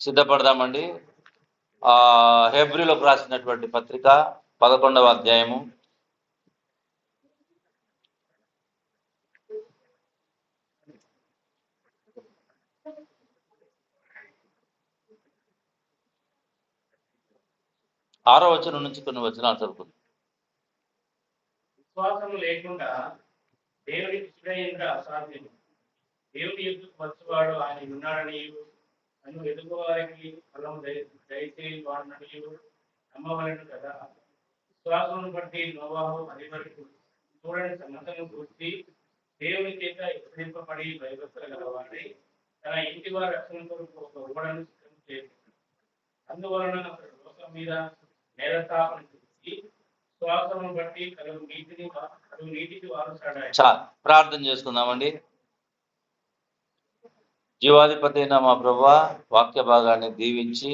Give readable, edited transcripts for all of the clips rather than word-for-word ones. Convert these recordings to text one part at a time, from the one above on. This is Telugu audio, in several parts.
సిద్ధపడదామండి. హెబ్రీలోకి రాసినటువంటి పత్రిక 11వ అధ్యాయము 6వ వచనం నుంచి కొన్ని వచనాలు చదువుకుందాం. విశ్వాసము లేకుండా దేవునికి ఇష్టమైనది అసాధ్యం. దేవుని ఎదుగు వచ్చేవాడు ఆయన ఉన్నాడని నన్ను ఎదుగువారికి ఫలం దయచేయవాడని నమ్మవలను కదా. విశ్వాసమును బట్టి నోవాహు అది వరకు చూడని సమస్యను గుర్తి దేవుని చేత హెచ్చరింపబడి భయభక్తులు గలవాడై తన ఇంటి వారి రక్షణ కొరకు ఒక ఓడను సిద్ధం చేసి అందువలన లోకం మీద నేరస్థాపన చేసి విశ్వాసమును బట్టి కలుగు నీతికి వారసుడాయెను. ప్రార్థన చేసుకుందామండి. జీవాధిపతి అయిన మా ప్రభువా, వాక్య భాగాన్ని దీవించి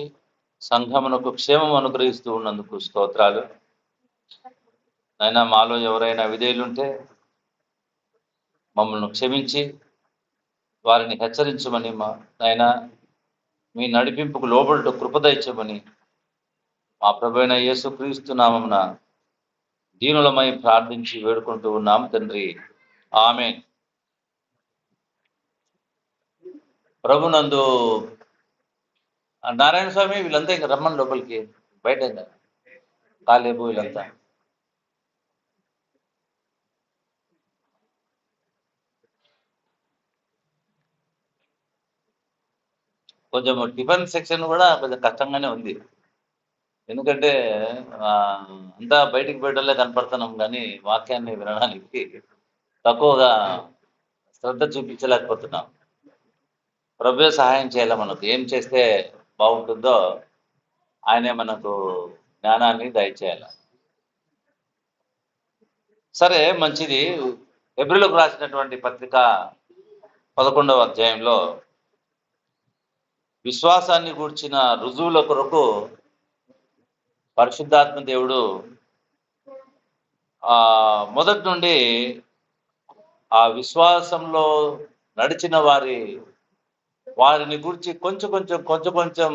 సంఘమునకు క్షేమం అనుగ్రహిస్తూ ఉన్నందుకు స్తోత్రాలు. అయినా మాలో ఎవరైనా విధేయులుంటే మమ్మల్ని క్షమించి వారిని హెచ్చరించమని నాయనా మీ నడిపింపుకు లోబడుట కృపదయించమని మా ప్రభువైన యేసుక్రీస్తు నామమున దీనులమై ప్రార్థించి వేడుకుంటూ ఉన్నాం తండ్రి, ఆమేన్. ప్రభునందు నారాయణ స్వామి వీళ్ళంతా ఇంకా రమ్మని లోపలికి, బయట కాలేబు వీళ్ళంతా. కొంచెం టిఫిన్ సెక్షన్ కూడా కొంచెం కష్టంగానే ఉంది. ఎందుకంటే అంతా బయటికి పోయటంలే కనపడుతున్నాం, కానీ వాక్యాన్ని వినడానికి తక్కువగా శ్రద్ధ చూపించలేకపోతున్నాం. ప్రభువే సహాయం చేయాలి. మనకు ఏం చేస్తే బాగుంటుందో ఆయనే మనకు జ్ఞానాన్ని దయచేయాలి. సరే, మంచిది. హెబ్రీలోకి రాసినటువంటి పత్రిక 11వ అధ్యాయంలో విశ్వాసాన్ని గూర్చిన రుజువుల కొరకు పరిశుద్ధాత్మ దేవుడు మొదటి నుండి ఆ విశ్వాసంలో నడిచిన వారిని గురించి కొంచెం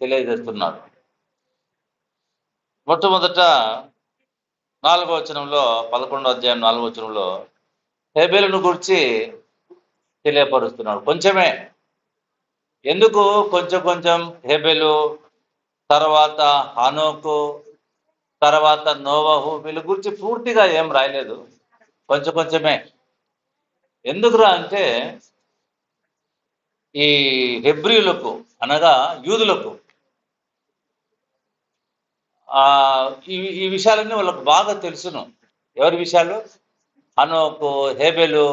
తెలియజేస్తున్నాడు. మొట్టమొదట 4వ వచనంలో, 11వ అధ్యాయం 4వ వచనంలో హేబేలును గురించి తెలియపరుస్తున్నాడు. కొంచెమే. ఎందుకు కొంచెం హేబేలు, తర్వాత హనోకు, తర్వాత నోవహు, వీళ్ళ గురించి పూర్తిగా ఏం రాయలేదు, కొంచెమే. ఎందుకురా అంటే ఈ హెబ్రీయులకు అనగా యూదులకు ఈ విషయాలన్నీ వాళ్ళకు బాగా తెలుసును. ఎవరి విషయాలు? హనోకు, హేబెలు,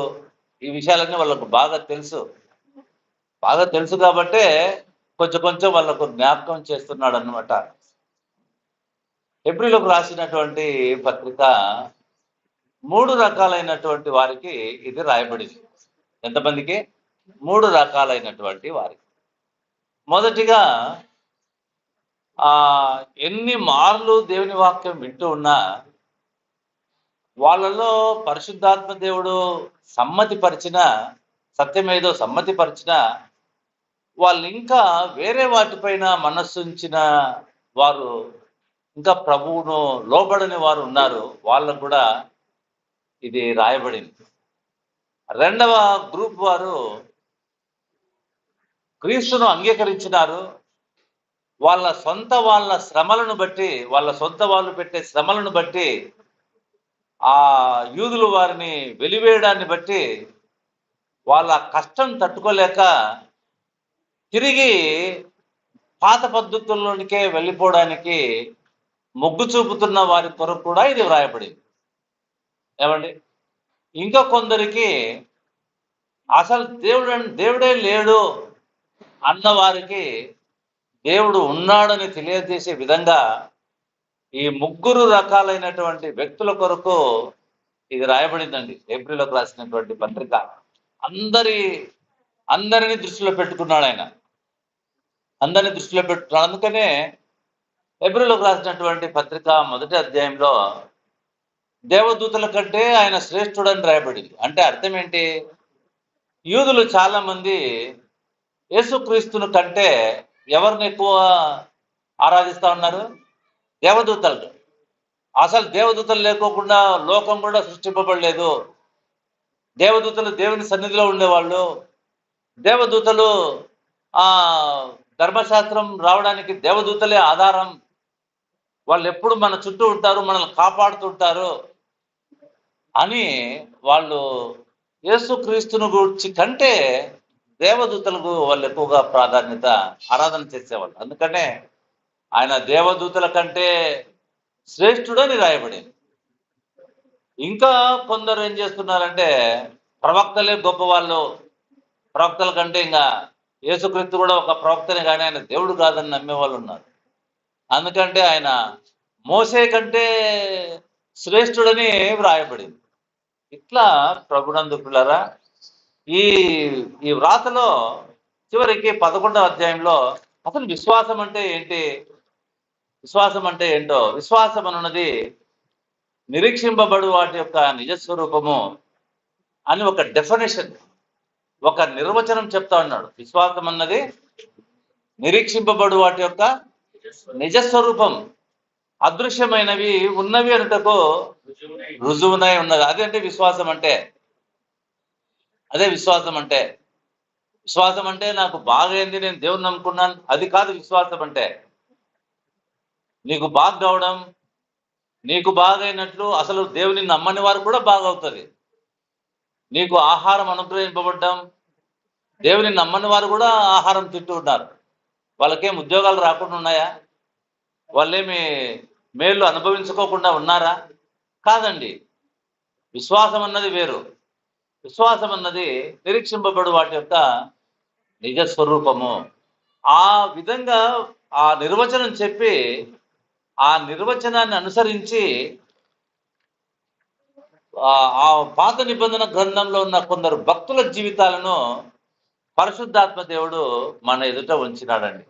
ఈ విషయాలన్నీ వాళ్ళకు బాగా తెలుసు కాబట్టే కొంచెం వాళ్ళకు జ్ఞాపకం చేస్తున్నాడు అన్నమాట. హెబ్రీలోకి రాసినటువంటి పత్రిక 3 రకాలైనటువంటి వారికి ఇది రాయబడింది. ఎంతమందికి? 3 రకాలైనటువంటి వారికి. మొదటిగా ఎన్ని మార్లు దేవుని వాక్యం వింటూ ఉన్నా వాళ్ళలో పరిశుద్ధాత్మ దేవుడు సత్యమేదో సమ్మతిపరిచిన వాళ్ళు ఇంకా వేరే వాటిపైన మనస్సుంచిన వారు, ఇంకా ప్రభువును లోబడని వారు ఉన్నారు. వాళ్ళకు కూడా ఇది రాయబడింది. రెండవ గ్రూప్ వారు క్రీస్తును అంగీకరించినారు. వాళ్ళ శ్రమలను బట్టి, వాళ్ళ సొంత వాళ్ళు పెట్టే శ్రమలను బట్టి, ఆ యూదులు వారిని వెలివేయడాన్ని బట్టి వాళ్ళ కష్టం తట్టుకోలేక తిరిగి పాత పద్ధతుల్లోనికే వెళ్ళిపోవడానికి మొగ్గు చూపుతున్న వారి కొరకు కూడా ఇది వ్రాయబడింది. ఏమండి? ఇంకా కొందరికి అసలు దేవుడే లేడు అన్న వారికి దేవుడు ఉన్నాడని తెలియజేసే విధంగా ఈ 3 రకాలైనటువంటి వ్యక్తుల కొరకు ఇది రాయబడిందండి. హెబ్రీలోకి రాసినటువంటి పత్రిక అందరిని దృష్టిలో పెట్టుకున్నాడు ఆయన. అందరిని దృష్టిలో పెట్టుకున్నాడు. అందుకనే హెబ్రీలోకి రాసినటువంటి పత్రిక 1వ అధ్యాయంలో దేవదూతల కంటే ఆయన శ్రేష్ఠుడని రాయబడింది. అంటే అర్థం ఏంటి? యూదులు చాలా మంది యేసుక్రీస్తును కంటే ఎవరిని ఎక్కువ ఆరాధిస్తా ఉన్నారు? దేవదూతలు. అసలు దేవదూతలు లేకోకుండా లోకం కూడా సృష్టింపబడలేదు. దేవదూతలు దేవుని సన్నిధిలో ఉండేవాళ్ళు. దేవదూతలు ఆ ధర్మశాస్త్రం రావడానికి దేవదూతలే ఆధారం. వాళ్ళు ఎప్పుడు మన చుట్టూ ఉంటారు, మనల్ని కాపాడుతుంటారు అని వాళ్ళు యేసుక్రీస్తును గురించి కంటే దేవదూతలకు వాళ్ళు ఎక్కువగా ప్రాధాన్యత ఆరాధన చేసేవాళ్ళు. అందుకనే ఆయన దేవదూతల కంటే శ్రేష్ఠుడని రాయబడింది. ఇంకా కొందరు ఏం చేస్తున్నారంటే ప్రవక్తలే గొప్ప వాళ్ళు, ప్రవక్తల కంటే ఇంకా యేసుక్రీస్తు కూడా ఒక ప్రవక్తనే కానీ ఆయన దేవుడు కాదని నమ్మే వాళ్ళు ఉన్నారు. అందుకంటే ఆయన మోసే కంటే శ్రేష్ఠుడని వ్రాయబడింది. ఇట్లా ప్రభునందు పిల్లరా ఈ ఈ వ్రాతలో చివరికి 11వ అధ్యాయంలో అసలు విశ్వాసం అంటే ఏంటి, విశ్వాసం అంటే ఏంటో, విశ్వాసం అన్నది నిరీక్షింపబడు వాటి యొక్క నిజస్వరూపము అని ఒక డెఫినేషన్, ఒక నిర్వచనం చెప్తా ఉన్నాడు. విశ్వాసం అన్నది నిరీక్షింపబడు వాటి యొక్క నిజస్వరూపం, అదృశ్యమైనవి ఉన్నవి అనుటకు రుజువునై ఉన్నది. అదేంటి విశ్వాసం అంటే? అదే విశ్వాసం అంటే. విశ్వాసం అంటే నాకు బాగైంది, నేను దేవుని నమ్ముకున్నాను, అది కాదు విశ్వాసం అంటే. నీకు బాగా కావడం, నీకు బాగైనట్లు అసలు దేవుని నమ్మని వారు కూడా బాగవుతుంది. నీకు ఆహారం అనుగ్రహింపబడ్డం, దేవుని నమ్మని వారు కూడా ఆహారం తింటూ ఉన్నారు. వాళ్ళకేం ఉద్యోగాలు రాకుండా ఉన్నాయా? వాళ్ళేమి మేలు అనుభవించుకోకుండా ఉన్నారా? కాదండి. విశ్వాసం అన్నది వేరు. విశ్వాసం అన్నది నిరీక్షింపబడు వాటి యొక్క నిజ స్వరూపము. ఆ విధంగా ఆ నిర్వచనం చెప్పి ఆ నిర్వచనాన్ని అనుసరించి ఆ పాత నిబంధన గ్రంథంలో ఉన్న కొందరు భక్తుల జీవితాలను పరిశుద్ధాత్మ దేవుడు మన ఎదుట ఉంచినాడండి.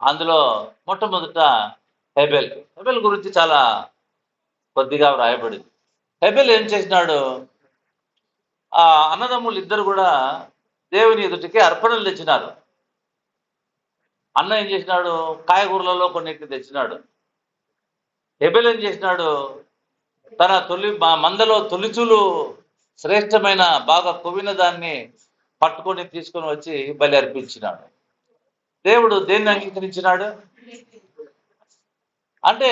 అందులో మొట్టమొదట హెబెల్ గురించి చాలా కొద్దిగా వ్రాయబడింది. హెబెల్ ఏం చేసినాడు? ఆ అన్నదమ్ములు ఇద్దరు కూడా దేవుని ఎదుటికి అర్పణలు తెచ్చినారు. అన్న ఏం చేసినాడు? కాయగూరలలో కొన్నిటిని తెచ్చినాడు. హెబెల్ ఏం చేసినాడు? తన మందలో తొలిచూలు శ్రేష్టమైన బాగా కొవ్విన దాన్ని పట్టుకొని తీసుకొని వచ్చి బలి అర్పించినాడు. దేవుడు దేన్ని అంగీకరించినాడు అంటే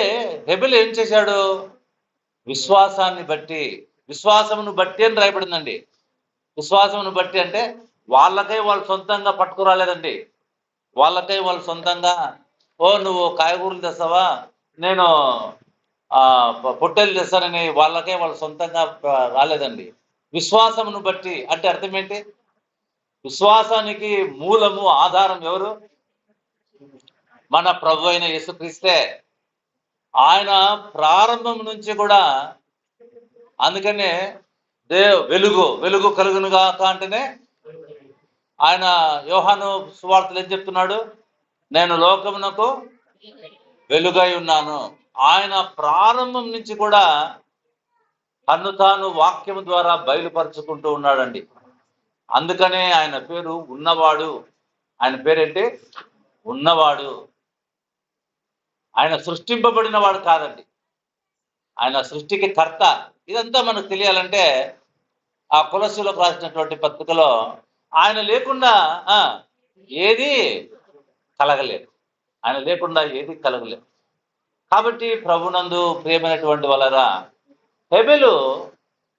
హెబెల్ ఏం చేశాడు? విశ్వాసాన్ని బట్టి, విశ్వాసమును బట్టి అని రాయబడిందండి. విశ్వాసమును బట్టి అంటే వాళ్ళకై వాళ్ళు సొంతంగా పట్టుకురాలేదండి. వాళ్ళకై వాళ్ళు సొంతంగా నువ్వు కాయగూరలు తెస్తావా, నేను పొట్టేలు తెస్తానని వాళ్ళకై వాళ్ళు సొంతంగా రాలేదండి. విశ్వాసమును బట్టి అంటే అర్థం ఏంటి? విశ్వాసానికి మూలము ఆధారం ఎవరు? మన ప్రభు అయిన యేసుక్రీస్తే. ఆయన ప్రారంభం నుంచి కూడా, అందుకనే వెలుగు కలుగునుగాక అంటేనే ఆయన యోహాను సువార్తలు ఏం చెప్తున్నాడు? నేను లోకమునకు వెలుగై ఉన్నాను. ఆయన ప్రారంభం నుంచి కూడా తన్ను తాను వాక్యము ద్వారా బయలుపరుచుకుంటూ ఉన్నాడండి. అందుకనే ఆయన పేరు ఉన్నవాడు. ఆయన పేరేంటి? ఉన్నవాడు. ఆయన సృష్టింపబడిన వాడు కాదండి, ఆయన సృష్టికి కర్త. ఇదంతా మనకు తెలియాలంటే ఆ కొలస్సీలకు రాసినటువంటి పత్రికలో ఆయన లేకుండా ఏది కలగలేదు, ఆయన లేకుండా ఏది కలగలేదు. కాబట్టి ప్రభునందు ప్రియమైనటువంటి వాళ్ళరా, హెబెలు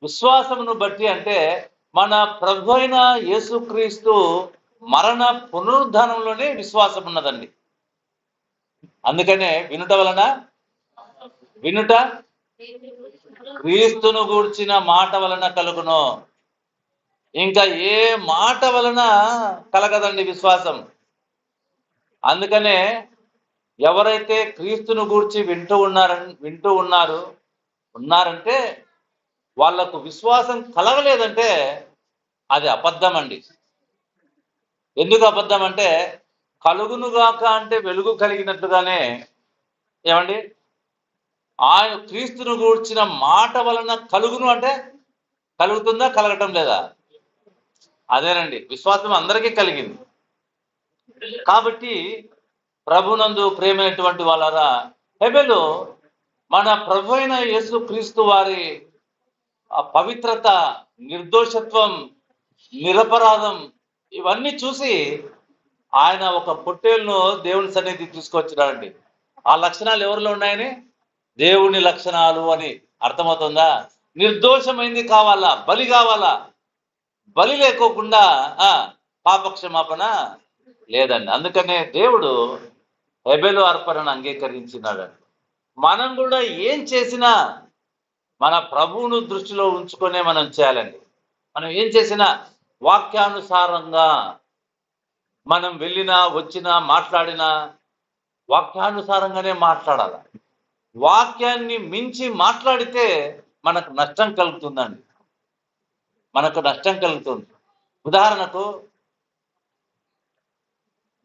విశ్వాసమును బట్టి అంటే మన ప్రభు అయిన యేసుక్రీస్తు మరణ పునరుద్ధానంలోనే విశ్వాసం ఉన్నదండి. అందుకనే వినుట క్రీస్తును గూర్చిన మాట వలన కలుగును. ఇంకా ఏ మాట వలన కలగదండి విశ్వాసం. అందుకనే ఎవరైతే క్రీస్తును గూర్చి వింటూ ఉన్నారంటే వాళ్లకు విశ్వాసం కలగలేదంటే అది అబద్ధం అండి. ఎందుకు అబద్ధం అంటే, కలుగునుగాక అంటే వెలుగు కలిగినట్లుగానే ఏమండి, ఆయన క్రీస్తును గూర్చిన మాట వలన కలుగును అంటే కలుగుతుందా, కలగటం లేదా? అదేనండి, విశ్వాసం అందరికీ కలిగింది. కాబట్టి ప్రభునందు ప్రేమైనటువంటి వాళ్ళరా, హెబెలు మన ప్రభు అయిన యేసు క్రీస్తు వారి ఆ పవిత్రత, నిర్దోషత్వం, నిరపరాధం ఇవన్నీ చూసి ఆయన ఒక పొట్టేలును దేవుని సన్నిధికి తీసుకొచ్చినాడండి. ఆ లక్షణాలు ఎవరిలో ఉన్నాయని? దేవుని లక్షణాలు అని అర్థమవుతుందా? నిర్దోషమైంది కావాలా, బలి కావాలా. బలి లేకోకుండా పాపక్షమాపణ లేదండి. అందుకనే దేవుడు హెబెలు అర్పణను అంగీకరించినాడండి. మనం కూడా ఏం చేసినా మన ప్రభువును దృష్టిలో ఉంచుకొనే మనం చేయాలండి. మనం ఏం చేసినా వాక్యానుసారంగా మనం వెళ్ళినా వచ్చినా మాట్లాడినా వాక్యానుసారంగానే మాట్లాడాలి. వాక్యాన్ని మించి మాట్లాడితే మనకు నష్టం కలుగుతుందండి. మనకు నష్టం కలుగుతుంది. ఉదాహరణకు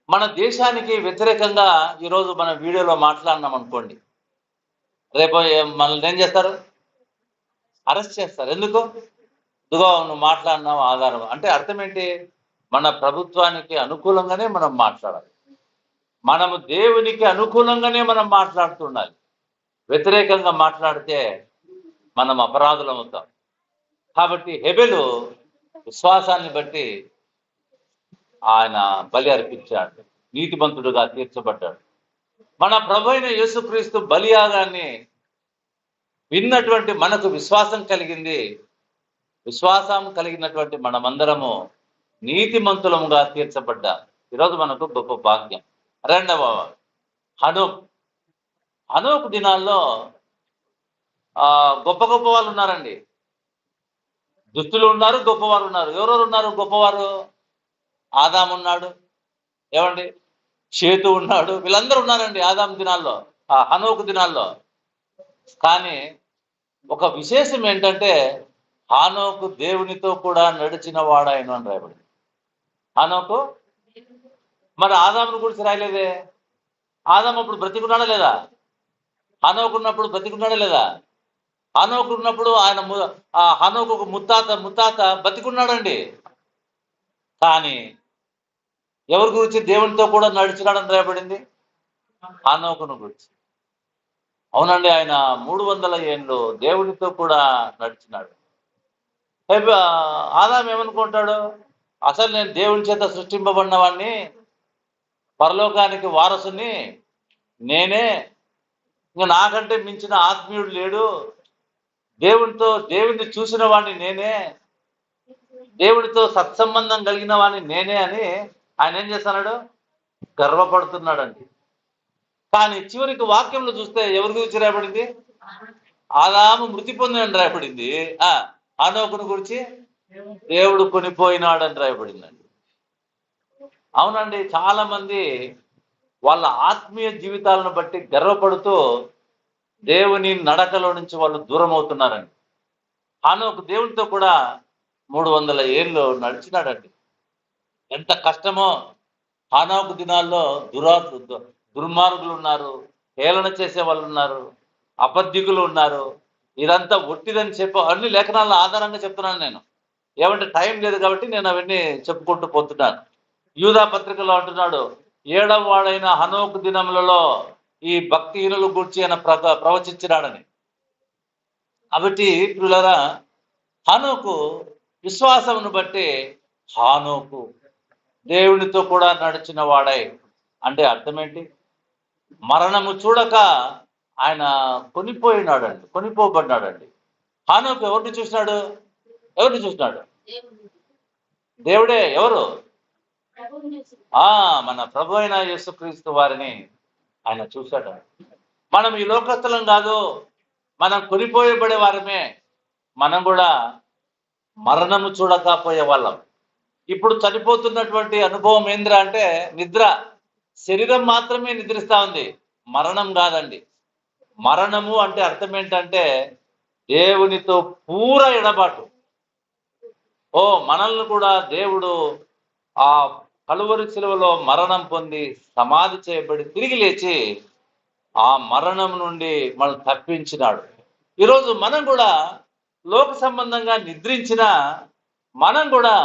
మన దేశానికి వ్యతిరేకంగా ఈరోజు మన వీడియోలో మాట్లాడినాం అనుకోండి, రేపు మనల్ని ఏం చేస్తారు? అరెస్ట్ చేస్తారు. ఎందుకు? ఇదిగో నువ్వు మాట్లాడినావు ఆధారం అంటే అర్థం ఏంటి? మన ప్రభుత్వానికి అనుకూలంగానే మనం మాట్లాడాలి. మనము దేవునికి అనుకూలంగానే మనం మాట్లాడుతుండాలి. వ్యతిరేకంగా మాట్లాడితే మనం అపరాధులం అవుతాం. కాబట్టి హెబెలు విశ్వాసాన్ని బట్టి ఆయన బలి అర్పించాడు, నీతిమంతుడుగా తీర్చబడ్డాడు. మన ప్రభు అయిన యేసుక్రీస్తు బలియాగాన్ని విన్నటువంటి మనకు విశ్వాసం కలిగింది. విశ్వాసం కలిగినటువంటి మనమందరము నీతిమంతులముగా తీర్చబడ్డా. ఈరోజు మనకు గొప్ప భాగ్యం. రెండవ హనోకు దినాల్లో గొప్ప గొప్ప వాళ్ళు ఉన్నారండి. దుస్తులు ఉన్నారు, గొప్పవారు ఉన్నారు. ఎవరెవరు ఉన్నారు గొప్పవారు? ఆదాము ఉన్నాడు, ఏమండి, షేతు ఉన్నాడు, వీళ్ళందరూ ఉన్నారండి ఆదాము దినాల్లో, హనోకు దినాల్లో. కానీ ఒక విశేషం ఏంటంటే హానోకు దేవునితో కూడా నడిచిన వాడాయన అని రాయబడింది. హానోకు మరి ఆదామును గురించి రాయలేదే. ఆదాము అప్పుడు బ్రతికున్నాడా లేదా? హానోకు ఉన్నప్పుడు బ్రతికున్నాడా లేదా? హానోకు ఉన్నప్పుడు ఆయన హానోకు ముత్తాత బతికున్నాడండి. కానీ ఎవరి గురించి? దేవునితో కూడా నడిచినాడని రాయబడింది, హానోకును గురించి. అవునండి, ఆయన 300 ఏళ్ళు దేవునితో కూడా నడిచినాడు. ఆదాం ఏమనుకుంటాడు? అసలు నేను దేవుని చేత సృష్టింపబడిన వాడిని, పరలోకానికి వారసుని నేనే, ఇంకా నాకంటే మించిన ఆత్మీయుడు లేడు, దేవుణ్ణి చూసిన వాడిని నేనే, దేవుడితో సత్సంబంధం కలిగిన వాడిని నేనే అని ఆయన ఏం చేస్తున్నాడు? గర్వపడుతున్నాడండి. కానీ చివరికి వాక్యంలో చూస్తే ఎవరి గురించి రాయబడింది? ఆదాము మృతి పొందినని రాయబడింది. హనోకును గురించి దేవుడు కొనిపోయినాడని రాయబడిందండి. అవునండి, చాలా మంది వాళ్ళ ఆత్మీయ జీవితాలను బట్టి గర్వపడుతూ దేవుని నడకలో నుంచి వాళ్ళు దూరం అవుతున్నారండి. హనోకు దేవునితో కూడా 300 ఏళ్ళు నడిచినాడండి. ఎంత కష్టమో! హనోకు దినాల్లో దుర్మార్గులు ఉన్నారు, హేళన చేసే వాళ్ళు ఉన్నారు, అబద్ధికులు ఉన్నారు. ఇదంతా ఒట్టిదని అన్ని లేఖనాల ఆధారంగా చెప్తున్నాను నేను. ఏమంటే టైం లేదు కాబట్టి నేను అవన్నీ చెప్పుకుంటూ పోతున్నాను. యూదా పత్రికలో అంటున్నాడు, 7వ వాడైన హనోకు దినములలో ఈ భక్తిహీనులు గూర్చి ఆయన ప్రవచించినాడని. కాబట్టి ప్రియులారా, హనోకు విశ్వాసమును బట్టి హానోకు దేవునితో కూడా నడిచిన వాడై అంటే అర్థం ఏంటి? మరణము చూడక ఆయన కొనిపోబడ్డాడండి. హానోకు ఎవరిని చూసినాడు? దేవుడే. ఎవరు? మన ప్రభు అయిన యేసుక్రీస్తు వారిని ఆయన చూశాడు. మనం ఈ లోకస్తులం కాదు, మనం కొనిపోయబడే వారమే. మనం కూడా మరణము చూడకపోయే వాళ్ళం. ఇప్పుడు చనిపోతున్నటువంటి అనుభవం ఏంద్రా అంటే నిద్ర. శరీరం మాత్రమే నిద్రిస్తా ఉంది, మరణం కాదండి. మరణము అంటే అర్థం ఏంటంటే దేవునితో పూర ఎడబాటు. మనల్ని కూడా దేవుడు ఆ కలువరి శిలువలో మరణం పొంది సమాధి చేయబడి తిరిగి లేచి ఆ మరణం నుండి మనల్ని తప్పించినాడు. ఈరోజు మనం కూడా లోక సంబంధంగా నిద్రించిన మనం కూడా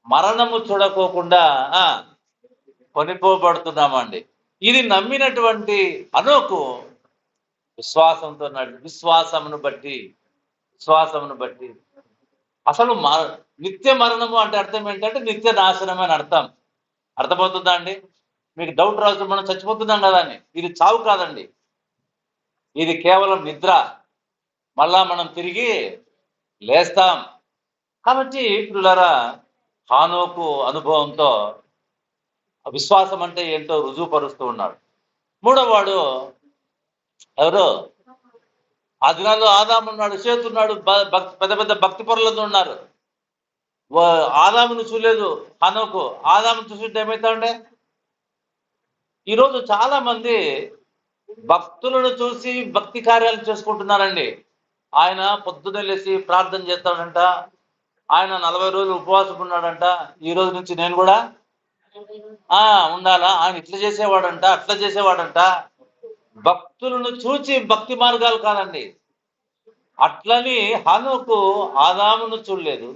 మరణము చూడకోకుండా కొనిపోబడుతున్నామండి. ఇది నమ్మినటువంటి హనోకు విశ్వాసంతో విశ్వాసమును బట్టి అసలు నిత్య మరణము అంటే అర్థం ఏంటంటే నిత్య నాశనం అని అర్థమవుతుందా అండి? మీకు డౌట్ రావచ్చు, మనం చచ్చిపోతున్నాం కదా అని. ఇది చావు కాదండి, ఇది కేవలం నిద్ర. మళ్ళా మనం తిరిగి లేస్తాం. కాబట్టి పిల్లరా, హానోకు అనుభవంతో విశ్వాసం అంటే ఏంటో రుజువుపరుస్తూ ఉన్నాడు. మూడోవాడు ఎవరు? ఆ దినాల్లో ఆదాము ఉన్నాడు, సేతు ఉన్నాడు, పెద్ద పెద్ద భక్తి పరులందరూ ఉన్నారు. ఆదామును చూడలేదు హనోకు. ఆదామును చూసింటే ఏమైతా ఉండే? ఈరోజు చాలా మంది భక్తులను చూసి భక్తి కార్యాలు చేసుకుంటున్నారండి. ఆయన పొద్దున్నే లేచి ప్రార్థన చేస్తాడంట, ఆయన 40 రోజులు ఉపవాసం ఉన్నాడంట, ఈ రోజు నుంచి నేను కూడా ఉండాలా, ఆయన ఇట్లా చేసేవాడంట, అట్లా చేసేవాడంట. భక్తులను చూచి భక్తి మార్గాలు కాదండి. అట్లని హానోకు ఆదామును చూడలేదు,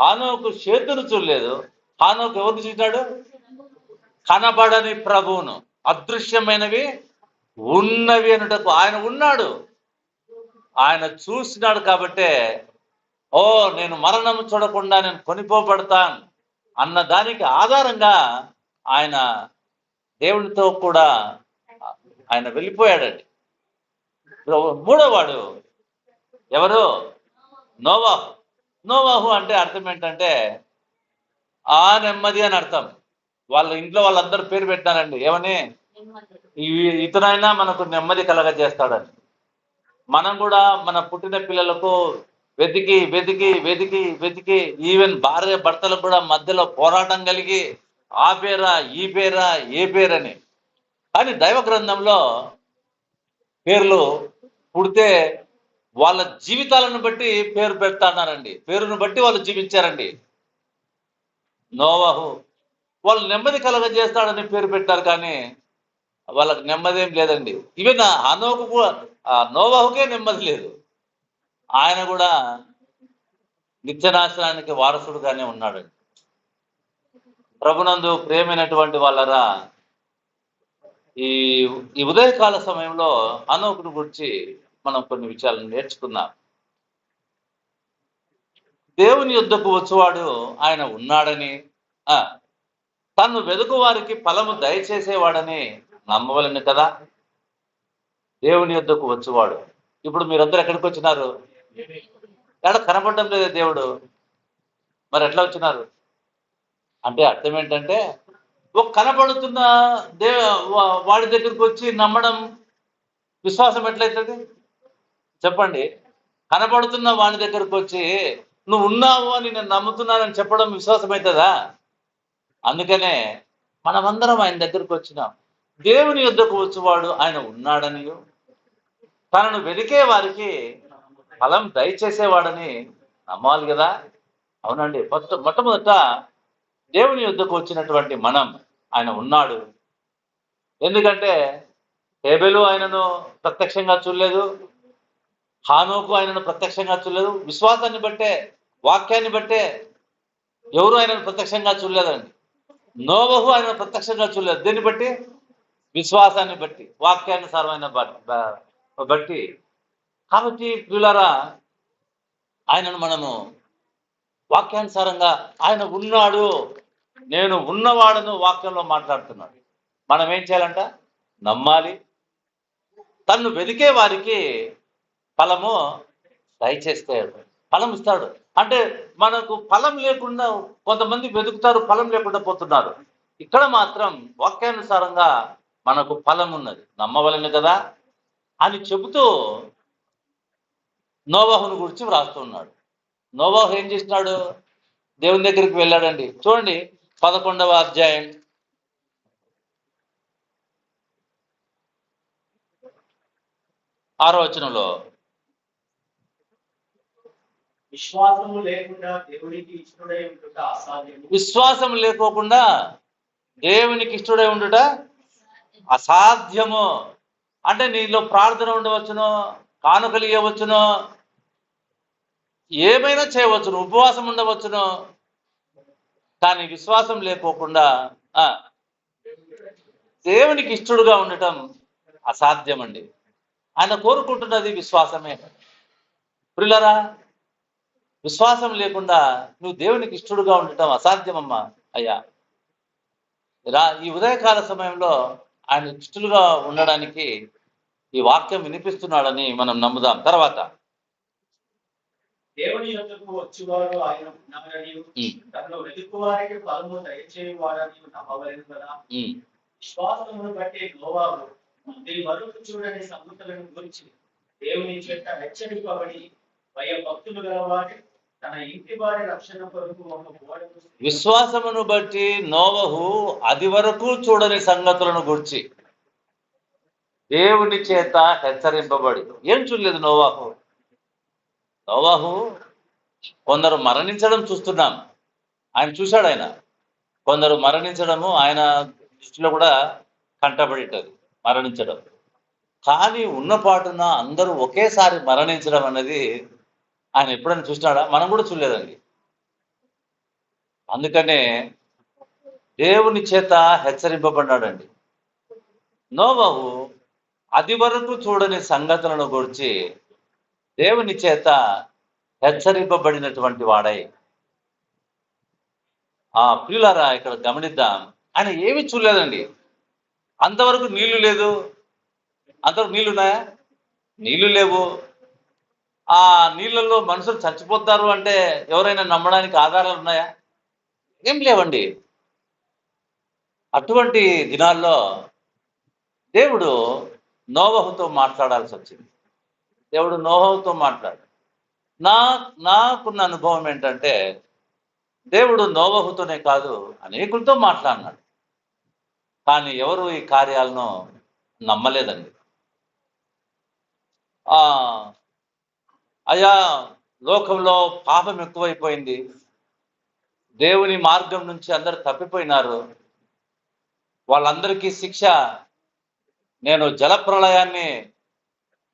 హానోకు సేతును చూడలేదు. హానోకు ఎవరిని చూసినాడు? కనబడని ప్రభువును. అదృశ్యమైనవి ఉన్నవి అనుటకు ఆయన ఉన్నాడు, ఆయన చూసినాడు. కాబట్టే నేను మరణం చూడకుండా నేను కొనిపోబడతాను అన్న దానికి ఆధారంగా ఆయన దేవునితో కూడా ఆయన వెళ్ళిపోయాడండి. మూడోవాడు ఎవరు? నోవాహు. నోవాహు అంటే అర్థం ఏంటంటే నెమ్మది అని అర్థం. వాళ్ళ ఇంట్లో వాళ్ళందరూ పేరు పెట్టినారండి, ఏమని? ఇతనైనా మనకు నెమ్మది కలగజేస్తాడని. మనం కూడా మన పుట్టిన పిల్లలకు వెతికి వెతికి వెతికి వెతికి ఈవెన్ భార్య భర్తలకు కూడా మధ్యలో పోరాటం కలిగి ఆ పేరా ఈ పేరా ఏ పేరని. కానీ దైవ గ్రంథంలో పేర్లు పుడితే వాళ్ళ జీవితాలను బట్టి పేరు పెడతాన్నారండి, పేరును బట్టి వాళ్ళు జీవించారండి. నోవాహు వాళ్ళు నెమ్మది కలగజేస్తాడని పేరు పెట్టారు, కానీ వాళ్ళకి నెమ్మది ఏం లేదండి. ఈవెన్ హనోకు కూడా, నోవాహుకే నెమ్మది లేదు. ఆయన కూడా నిత్యనాశనానికి వారసుడుగానే ఉన్నాడండి. ప్రభునందు ప్రేమైనటువంటి వాళ్ళరా, ఈ ఉదయకాల సమయంలో హనోకును గురించి మనం కొన్ని విషయాలను నేర్చుకున్నాం. దేవుని యొద్దకు వచ్చేవాడు ఆయన ఉన్నాడని, తను వెదుకు వారికి ఫలము దయచేసేవాడని నమ్మవలను కదా. దేవుని యొద్దకు వచ్చేవాడు. ఇప్పుడు మీరందరూ ఎక్కడికి వచ్చినారు? ఎక్కడ కనపడడం లేదు దేవుడు, మరి ఎట్లా వచ్చినారు అంటే అర్థం ఏంటంటే, ఒక కనపడుతున్న వాడి దగ్గరికి వచ్చి నమ్మడం విశ్వాసం ఎట్లయితుంది చెప్పండి? కనపడుతున్న వాడి దగ్గరకు వచ్చి నువ్వు ఉన్నావు అని నేను నమ్ముతున్నానని చెప్పడం విశ్వాసం అవుతుందా? అందుకనే మనమందరం ఆయన దగ్గరకు వచ్చినాం. దేవుని యొద్దకు వచ్చేవాడు ఆయన ఉన్నాడనియో, తనను వెతికే వారికి ఫలం దయచేసేవాడని నమ్మాలి కదా. అవునండి. మొట్టమొదట దేవుని యొద్దకు వచ్చినటువంటి మనం ఆయన ఉన్నాడు. ఎందుకంటే హేబెలు ఆయనను ప్రత్యక్షంగా చూడలేదు, హానోకు ఆయనను ప్రత్యక్షంగా చూడలేదు. విశ్వాసాన్ని బట్టే, వాక్యాన్ని బట్టే ఎవరు ఆయనను ప్రత్యక్షంగా చూడలేదండి. నోవహు ఆయనను ప్రత్యక్షంగా చూడలేదు. దీన్ని బట్టి? విశ్వాసాన్ని బట్టి, వాక్యానుసారమైన బట్టి. కాబట్టి ప్రియులారా, ఆయనను మనము వాక్యానుసారంగా ఆయన ఉన్నాడు, నేను ఉన్నవాడను వాక్యంలో మాట్లాడుతున్నాడు. మనం ఏం చేయాలంట? నమ్మాలి. తన్ను వెతికే వారికి ఫలము దయచేస్తాడు, ఫలం ఇస్తాడు. అంటే మనకు ఫలం లేకుండా కొంతమంది వెతుకుతారు, ఫలం లేకుండా పోతున్నారు. ఇక్కడ మాత్రం వాక్యానుసారంగా మనకు ఫలం ఉన్నది, నమ్మవలను కదా అని చెబుతూ నోవాహును గురించి వ్రాస్తున్నాడు. నోవాహు ఏం చేసినాడు? దేవుని దగ్గరికి వెళ్ళాడండి. చూడండి 11వ అధ్యాయం 6వ వచనంలో, విశ్వాసము లేకుండా దేవునికి ఇష్టడై ఉండుట అసాధ్యము. విశ్వాసం లేకోకుండా దేవునికి ఇష్టడై ఉండుట అసాధ్యము. అంటే నీలో ప్రార్థన ఉండవచ్చును, కానుకలు ఇవ్వవచ్చును, ఏమైనా చేయవచ్చును, ఉపవాసం ఉండవచ్చును, కానీ విశ్వాసం లేకోకుండా దేవునికి ఇష్టడుగా ఉండటం అసాధ్యం అండి. ఆయన కోరుకుంటున్నది విశ్వాసమే. ప్రియులారా, విశ్వాసం లేకుండా నువ్వు దేవునికి ఇష్టడుగా ఉండటం అసాధ్యమమ్మా అయ్యా. ఈ ఉదయకాల సమయంలో ఆయన ఇష్టలుగా ఉండడానికి ఈ వాక్యం వినిపిస్తున్నాడని మనం నమ్ముదాం. తర్వాత దేవుని యొద్దకు వచ్చువాడు ఆయన ఉన్నాడని తనలో వెతుకువారికి ఫలము దయచేయువాడని నమ్మవలెను కదా. విశ్వాసమును బట్టి నోవాహు నీ వరకు చూడని సంగతులను గురించి దేవుని చేత హెచ్చరింపబడి భయభక్తులు గలవాడి తన ఇంటి వారి రక్షణ కొరకు ఒక ఓడను. విశ్వాసమును బట్టి నోవహు అది వరకు చూడని సంగతులను గురించి దేవుని చేత హెచ్చరింపబడి. ఏం చూడలేదు నోవాహు? నోవాహు కొందరు మరణించడం చూస్తున్నాం, ఆయన చూశాడు. ఆయన కొందరు మరణించడము ఆయన దృష్టిలో కూడా కంటబడిటది, మరణించడం. కానీ ఉన్నపాటున అందరూ ఒకేసారి మరణించడం అనేది ఆయన ఎప్పుడైనా చూసినాడా? మనం కూడా చూడలేదండి. అందుకనే దేవుని చేత హెచ్చరింపబడ్డాడండి. నోవహు అది వరకు చూడని సంగతులను గురించి దేవుని చేత హెచ్చరింపబడినటువంటి వాడై. ప్రియులారా, ఇక్కడ గమనిద్దాం, ఆయన ఏమీ చూడలేదండి. అంతవరకు నీళ్లు లేదు. అంతవరకు నీళ్లున్నాయా? నీళ్లు లేవు. ఆ నీళ్ళల్లో మనుషులు చచ్చిపోతారు అంటే ఎవరైనా నమ్మడానికి ఆధారాలు ఉన్నాయా? ఏం లేవండి. అటువంటి దినాల్లో దేవుడు నోవహుతో మాట్లాడాల్సి వచ్చింది. దేవుడు నోవహుతో మాట్లాడు. నాకున్న అనుభవం ఏంటంటే, దేవుడు నోవహుతోనే కాదు అనేకులతో మాట్లాడినాడు. కానీ ఎవరు ఈ కార్యాలను నమ్మలేదండి. అయా, లోకంలో పాపం ఎక్కువైపోయింది, దేవుని మార్గం నుంచి అందరు తప్పిపోయినారు, వాళ్ళందరికీ శిక్ష నేను జలప్రళయాన్ని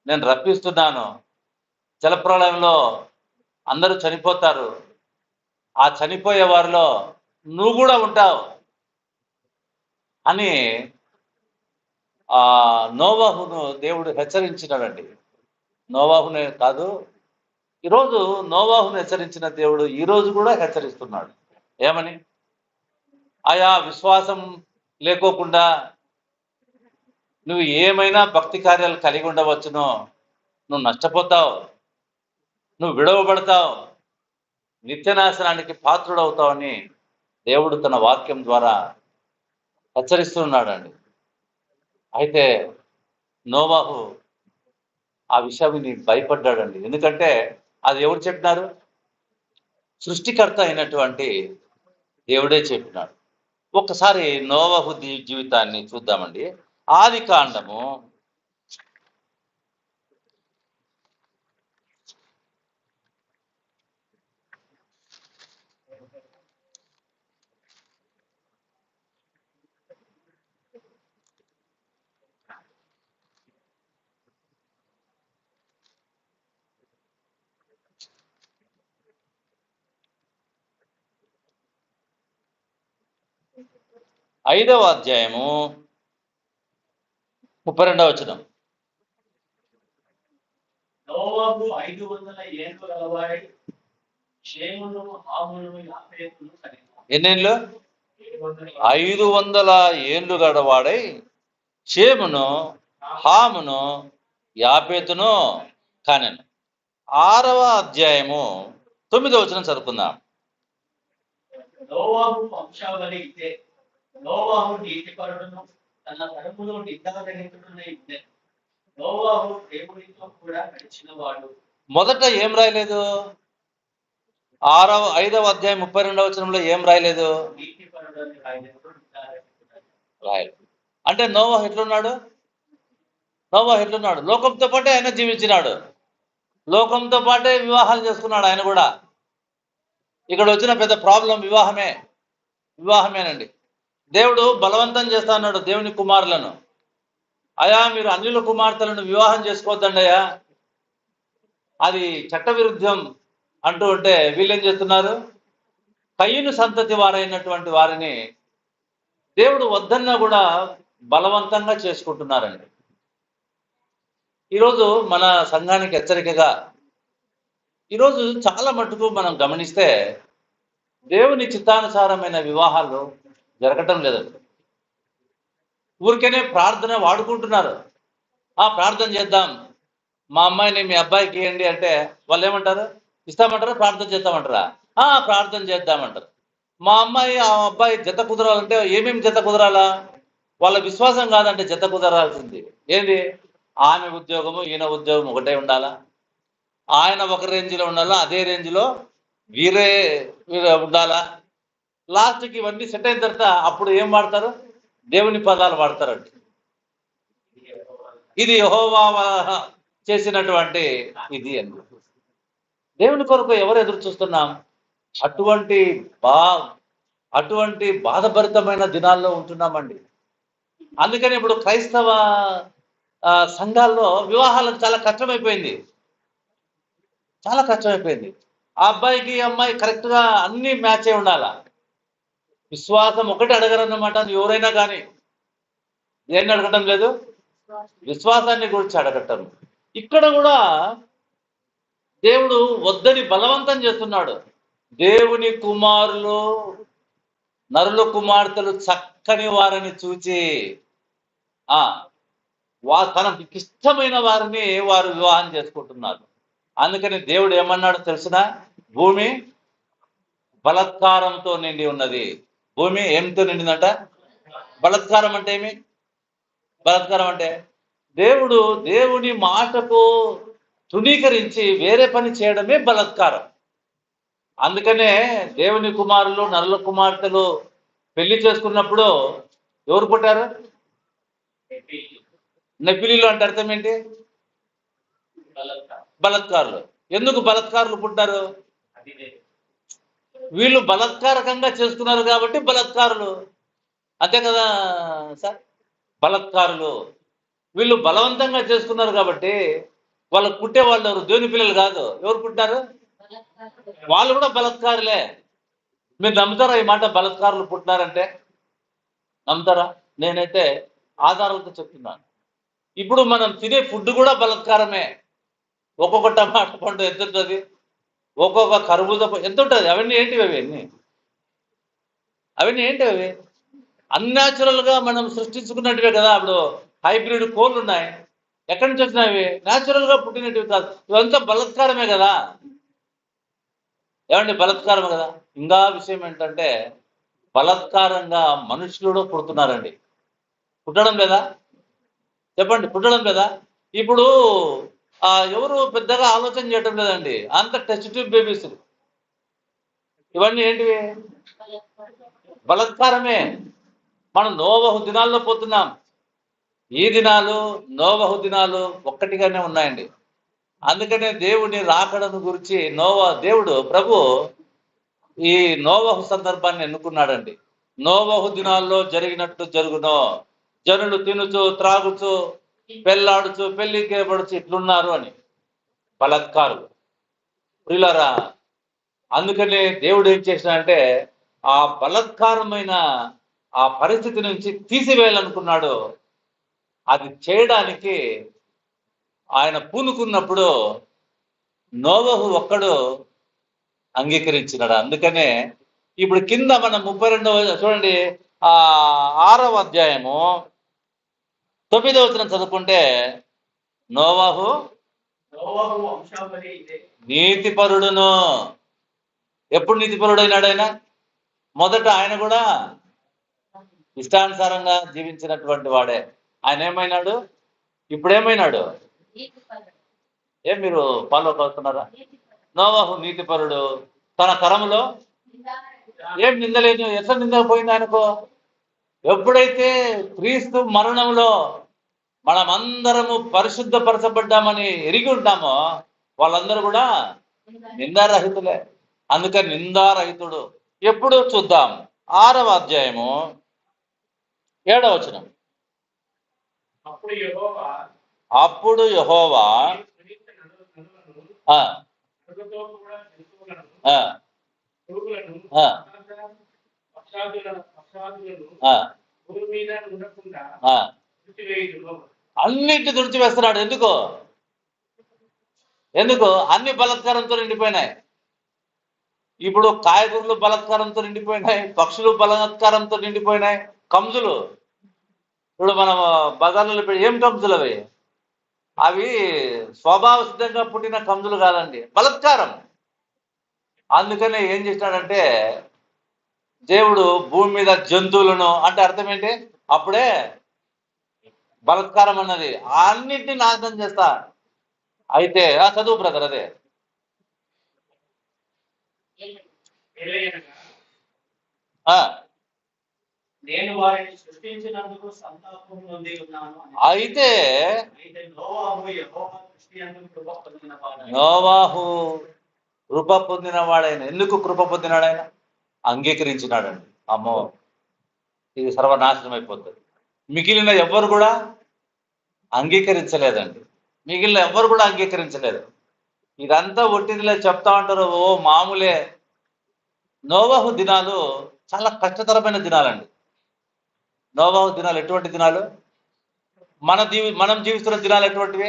నేను రప్పిస్తున్నాను, జలప్రళయంలో అందరూ చనిపోతారు, ఆ చనిపోయే వారిలో నువ్వు కూడా ఉంటావు అని నోవాహును దేవుడు హెచ్చరించినాడండి. నోవాహునే కాదు, ఈరోజు నోవాహును హెచ్చరించిన దేవుడు ఈరోజు కూడా హెచ్చరిస్తున్నాడు. ఏమని? ఆయా విశ్వాసం లేకోకుండా నువ్వు ఏమైనా భక్తి కార్యాలు కలిగి ఉండవచ్చునో, నువ్వు నష్టపోతావు, నువ్వు విడవబడతావు, నిత్యనాశనానికి పాత్రుడవుతావని దేవుడు తన వాక్యం ద్వారా హెచ్చరిస్తున్నాడండి. అయితే నోవాహు ఆ విషయాన్ని భయపడ్డాడండి. ఎందుకంటే అది ఎవరు చెప్పినారు? సృష్టికర్త అయినటువంటి దేవుడే చెప్పినాడు. ఒక్కసారి నోవాహు జీవితాన్ని చూద్దామండి. ఆదికాండము 5వ అధ్యాయము 32వ వచనం. నోవాహు 500 ఏళ్ళు గలవాడై షేమును హామును యాఫేతును కనెను. ఎన్నేళ్ళు? 500 ఏళ్ళు గలవాడై షేమును హామును యాఫేతును కనెను. 6వ అధ్యాయము 9వ వచనం చదువుకుందాం. నోవాహు వంశావళి ఇదే. నోవాహు నీతిపరుడును తన తరములో నిందారహితుడునై ఉండెను. నోవాహు దేవునితో కూడా నడిచినవాడు. మొదట ఏం రాయలేదు? 5వ అధ్యాయం 32వ వచనంలో ఏం రాయలేదు? నీతిపరుడని రాయలేదు. అంటే నోవాహు ఎట్లున్నాడు? నోవాహు ఎట్లున్నాడు? లోకంతో పాటే ఆయన జీవించినాడు, లోకంతో పాటే వివాహాలు చేసుకున్నాడు ఆయన కూడా. ఇక్కడ వచ్చిన పెద్ద ప్రాబ్లం వివాహమేనండి. దేవుడు బలవంతం చేస్తా అన్నాడు దేవుని కుమారులను. అయా, మీరు అన్యుల కుమార్తెలను వివాహం చేసుకోవద్దండి అయ్యా, అది చట్టవిరుద్ధం అంటూ ఉంటే వీళ్ళేం చేస్తున్నారు? కయ్యను సంతతి వారైనటువంటి వారిని దేవుడు వద్దన్నా కూడా బలవంతంగా చేసుకుంటున్నారండి. ఈరోజు మన సంఘానికి హెచ్చరికగా ఈరోజు చాలా మటుకు మనం గమనిస్తే దేవుని చిత్తానుసారమైన వివాహాలు జరగటం లేదండి. ఊరికేనే ప్రార్థన వాడుకుంటున్నారు. ప్రార్థన చేద్దాం, మా అమ్మాయిని మీ అబ్బాయికి ఇవ్వండి అంటే వాళ్ళు ఏమంటారు? ఇస్తామంటారా, ప్రార్థన చేద్దామంటారా? ప్రార్థన చేద్దామంటారు. మా అమ్మాయి ఆ అబ్బాయి జత కుదరాలంటే ఏమేమి జత కుదరాలా? వాళ్ళ విశ్వాసం కాదంటే జత కుదరాల్సింది ఏంది? ఆమె ఉద్యోగము ఈయన ఉద్యోగం ఒకటే ఉండాలా? ఆయన ఒక రేంజ్లో ఉండాలా, అదే రేంజ్లో వీరే ఉండాలా? లాస్ట్కి ఇవన్నీ సెట్ అయిన తర్వాత అప్పుడు ఏం వాడతారు? దేవుని పదాలు వాడతారండి. ఇది యెహోవా చేసినటువంటి ఇది అని. దేవుని కొరకు ఎవరు ఎదురు చూస్తున్నాం? అటువంటి బాధభరితమైన దినాల్లో ఉంటున్నామండి. అందుకని ఇప్పుడు క్రైస్తవ సంఘాల్లో వివాహాలకు చాలా కష్టమైపోయింది. చాలా కష్టమైపోయింది. ఆ అబ్బాయికి అమ్మాయి కరెక్ట్గా అన్ని మ్యాచ్ అయి ఉండాలా. విశ్వాసం ఒకటి అడగరన్నమాట. ఎవరైనా కానీ దేన్ని అడగటం లేదు? విశ్వాసాన్ని గురించి అడగటం. ఇక్కడ కూడా దేవుడు వద్దని బలవంతం చేస్తున్నాడు. దేవుని కుమారులు నరుల కుమార్తెలు చక్కని వారిని చూచి తనకి ఇష్టమైన వారిని వారు వివాహం చేసుకుంటున్నారు. అందుకని దేవుడు ఏమన్నాడు తెలిసిన? భూమి బలత్కారంతో నిండి ఉన్నది. భూమి ఏమితో నిండిందంట? బలత్కారం అంటే ఏమి? బలత్కారం అంటే దేవుని మాటకు తృణీకరించి వేరే పని చేయడమే బలత్కారం. అందుకనే దేవుని కుమారులు నరుల కుమార్తెలు పెళ్లి చేసుకున్నప్పుడు ఎవరు పుట్టారు? నెఫిలీలు అంటే అర్థం ఏంటి? బలత్కారులు. ఎందుకు బలత్కారులు పుట్టారు? వీళ్ళు బలత్కారకంగా చేసుకున్నారు కాబట్టి బలత్కారులు. అంతే కదా సార్? బలత్కారులు. వీళ్ళు బలవంతంగా చేసుకున్నారు కాబట్టి వాళ్ళకు పుట్టే వాళ్ళు ఎవరు? దేవుని పిల్లలు కాదు. ఎవరు పుట్టారు? వాళ్ళు కూడా బలత్కారులే. మీరు నమ్ముతారా ఈ మాట? బలత్కారులు పుట్టినారంటే నమ్ముతారా? నేనైతే ఆధారాలతో చెప్తున్నాను. ఇప్పుడు మనం తినే ఫుడ్ కూడా బలత్కారమే. ఒక్కొక్క టమాటా పండు ఎంత ఉంటుంది? ఒక్కొక్క కర్బూజా ఎంత ఉంటుంది? అవన్నీ ఏంటివి? అవన్నీ ఏంటివి? అన్యాచురల్గా మనం సృష్టించుకున్నట్టువే కదా. ఇప్పుడు హైబ్రిడ్ కోళ్ళు ఉన్నాయి. ఎక్కడి నుంచి వచ్చినాయి? న్యాచురల్గా పుట్టినట్టువి కాదు. ఇవంతా బలత్కారమే కదా. ఏమండి? బలత్కారమే కదా. ఇంకా విషయం ఏంటంటే బలత్కారంగా మనుషులు పుడుతున్నారండి. పుట్టడం లేదా? చెప్పండి, పుట్టడం లేదా? ఇప్పుడు ఎవరు పెద్దగా ఆలోచన చేయటం లేదండి. అంత టెస్ట్ ట్యూబ్ బేబీస్. ఇవన్నీ ఏంటివి? బలత్కారమే. మనం నోవహు దినాల్లో పోతున్నాం. ఈ దినాలు నోవహు దినాలు ఒక్కటిగానే ఉన్నాయండి. అందుకనే దేవుని రాకడను గురించి దేవుడు ప్రభు ఈ నోవహు సందర్భాన్ని ఎన్నుకున్నాడండి. నోవహు దినాల్లో జరిగినట్టు జరుగునో, జనులు తినుచు త్రాగుచు పెళ్ళాడుచు పెళ్లికేపడుచు ఇట్లున్నారు అని. బలత్కారులు ప్రియులారా. అందుకనే దేవుడు ఏం చేసినాడంటే ఆ బలత్కారమైన ఆ పరిస్థితి నుంచి తీసివేయాలనుకున్నాడు. అది చేయడానికి ఆయన పూనుకున్నప్పుడు నోవహు ఒక్కడు అంగీకరించినాడు. అందుకనే ఇప్పుడు కింద మనం 32వ చూడండి, 6వ అధ్యాయము 9వ వచనం చదువుకుంటే నోవహు నీతిపరుడును. ఎప్పుడు నీతిపరుడైనాడు ఆయన? మొదట ఆయన కూడా ఇష్టానుసారంగా జీవించినటువంటి వాడే. ఆయన ఏమైనాడు? ఇప్పుడు ఏమైనాడు? ఏం మీరు ఫాలో అవుతున్నారా? నోవహు నీతిపరుడు. తన తరములో ఏం నిందలేదు. ఎట్లా నిందపోయింది ఆయనకు? ఎప్పుడైతే క్రీస్తు మరణంలో మనమందరము పరిశుద్ధపరచబడ్డామని ఎరిగి ఉంటామో వాళ్ళందరూ కూడా నిందారహితులే. అందుకని నిందారహితుడు ఎప్పుడు చూద్దాం. 6వ అధ్యాయము 7వ వచనం. అప్పుడు యెహోవా భూమి మీద ఉండకుండా ఆ, తుడిచివేయుదును. అన్నింటిని తుడిచివేస్తున్నాడు. ఎందుకు? అన్ని బలాత్కారంతో నిండిపోయినాయి. ఇప్పుడు కాయగూరలు బలాత్కారంతో నిండిపోయినాయి, పక్షులు బలాత్కారంతో నిండిపోయినాయి, కంజులు. ఇప్పుడు మనం బజార్లలో ఏం కంజులు అవి? అవి స్వభావ సిద్ధంగా పుట్టిన కంజులు కాదండి, బలాత్కారం. అందుకనే ఏం చేసినాడంటే దేవుడు భూమి మీద జంతువులను, అంటే అర్థం ఏంటి? అప్పుడే బలాత్కారం అన్నది అన్నింటినీ నాశనం చేస్తా. అయితే చదువు బ్రదర్. అదే ఎలయనగా ఆ, నేను వారిని సృష్టించినందుకు సంతాపం పొంది ఉన్నాను అని. అయితే అయితే నోవాహు యెహోవా దృష్టి యందు కృప పొందిన వాడై. నోవాహు కృప పొందిన వాడైన. ఎందుకు కృప పొందినాడు? ఆయన అంగీకరించినాడండి. అమ్మో, ఇది సర్వనాశనం అయిపోతుంది. మిగిలిన ఎవ్వరు కూడా అంగీకరించలేదండి. అంగీకరించలేదు. ఇదంతా ఒట్టిదిలే చెప్తా ఉంటారు, ఓ మామూలే. నోవాహు దినాలు చాలా కష్టతరమైన దినాలండి. నోవాహు దినాలు ఎటువంటి దినాలు? మనం జీవిస్తున్న దినాలు ఎటువంటివి?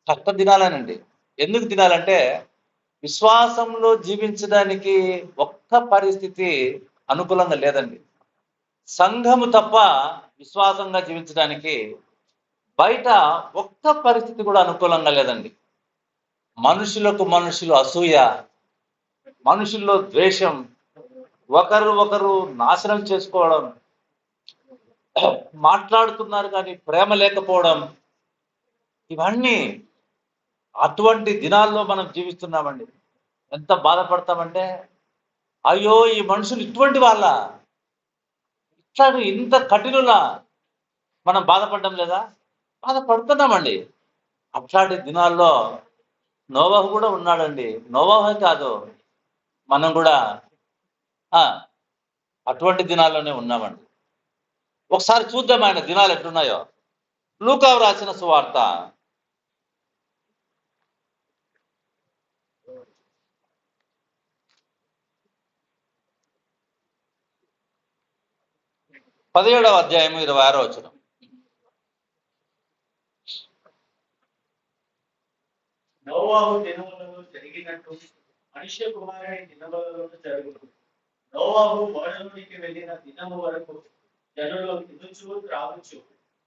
కష్ట దినాలేనండి. ఎందుకు దినాలంటే విశ్వాసంలో జీవించడానికి ఒక్క పరిస్థితి అనుకూలంగా లేదండి. సంఘము తప్ప విశ్వాసంగా జీవించడానికి బయట ఒక్క పరిస్థితి కూడా అనుకూలంగా లేదండి. మనుషులు అసూయ, మనుషుల్లో ద్వేషం, ఒకరు నాశనం చేసుకోవడం, మాట్లాడుతున్నారు కానీ ప్రేమ లేకపోవడం, ఇవన్నీ అటువంటి దినాల్లో మనం జీవిస్తున్నామండి. ఎంత బాధపడతామంటే, అయ్యో ఈ మనుషులు ఇటువంటి వాళ్ళ, ఇంత కఠినులా, మనం బాధపడడం లేదా? బాధపడుతున్నామండి. అట్లాంటి దినాల్లో నోవాహు కూడా ఉన్నాడండి. నోవాహే కాదు, మనం కూడా అటువంటి దినాల్లోనే ఉన్నామండి. ఒకసారి చూద్దాం ఆయన దినాలు ఎట్లున్నాయో. లూకా రాసిన సువార్త 17వ అధ్యాయం 26వ వచనం. నోవాహు దినములలో జరిగినట్టు మనుష్య కుమారుని దినములలో జరుగును. నోవాహు ఓడలోనికి వెళ్ళిన దినము వరకు జనులు తినుచు త్రాగుచు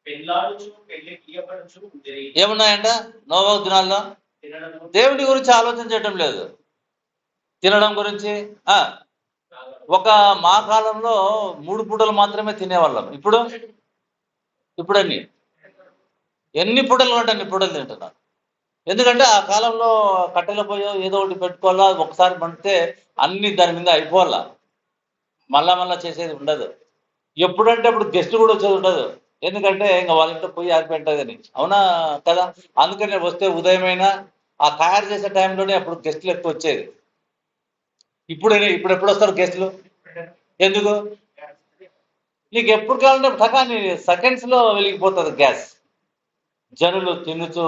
పెళ్ళాడుచు పెళ్లి గీయపడుచు ఉండిరి. ఏమున్నాయంట నోవాహు దినాల్లో? దేవుడి గురించి ఆలోచన చేయడం లేదు, తినడం గురించి. ఒక మా కాలంలో 3 పూటలు మాత్రమే తినేవాళ్ళం. ఇప్పుడు ఎన్ని పూటలు అంటే అన్ని పూటలు తింటున్నారు. ఎందుకంటే ఆ కాలంలో కట్టెల పొయ్యో ఏదో ఒకటి పెట్టుకోవాలా, ఒకసారి పండితే అన్ని దాని మీద అయిపోవాలా, మళ్ళా చేసేది ఉండదు. ఎప్పుడంటే అప్పుడు గెస్ట్ కూడా వచ్చేది ఉండదు. ఎందుకంటే ఇంకా వాళ్ళ ఇంట్లో పొయ్యి ఆరిపోయింటుందని. అవునా కదా? అందుకనే వస్తే ఉదయమైనా ఆ తయారు చేసే టైంలోనే అప్పుడు గెస్టులు ఎక్కువ వచ్చేది. ఇప్పుడు ఎప్పుడు వస్తారు గెస్టులు? ఎందుకు? నీకు ఎప్పుడు కావాలంటే టకాని సెకండ్స్లో వెలిగిపోతుంది గ్యాస్. జనులు తినుచు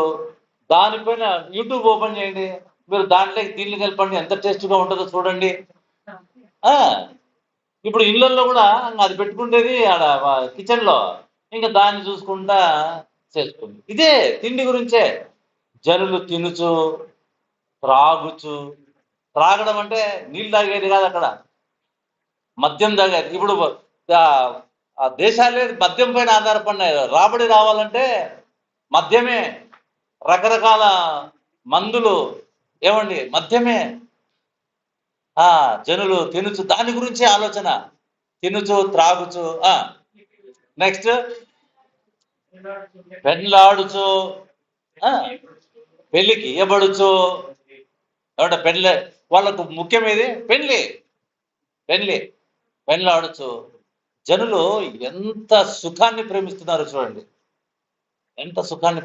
దానిపైన యూట్యూబ్ ఓపెన్ చేయండి, మీరు దాంట్లోకి దీన్ని కలపండి, ఎంత టేస్ట్గా ఉంటుందో చూడండి. ఇప్పుడు ఇళ్ళల్లో కూడా అది పెట్టుకుంటేది ఆడ కిచెన్లో, ఇంకా దాన్ని చూసుకుంటా చేసుకుంది. ఇదే తిండి గురించే. జనులు తినుచు త్రాగడం అంటే నీళ్ళు తాగేది కాదు, అక్కడ మద్యం తాగేది. ఇప్పుడు ఆ దేశాలే మద్యం పైన ఆధారపడినాయి. రాబడి రావాలంటే మద్యమే, రకరకాల మందులు, ఏమండి మద్యమే. జనులు తినుచు, దాని గురించి ఆలోచన, తినుచు త్రాగుచు. నెక్స్ట్ పెళ్ళాడుచు, పెళ్లికి ఇయ్యబడుచు. ఏమంటే పెళ్ళి వాళ్ళకు ముఖ్యమేది పెళ్ళాడుచు. జనులు ఎంత సుఖాన్ని ప్రేమిస్తున్నారు చూడండి, ఎంత సుఖాన్ని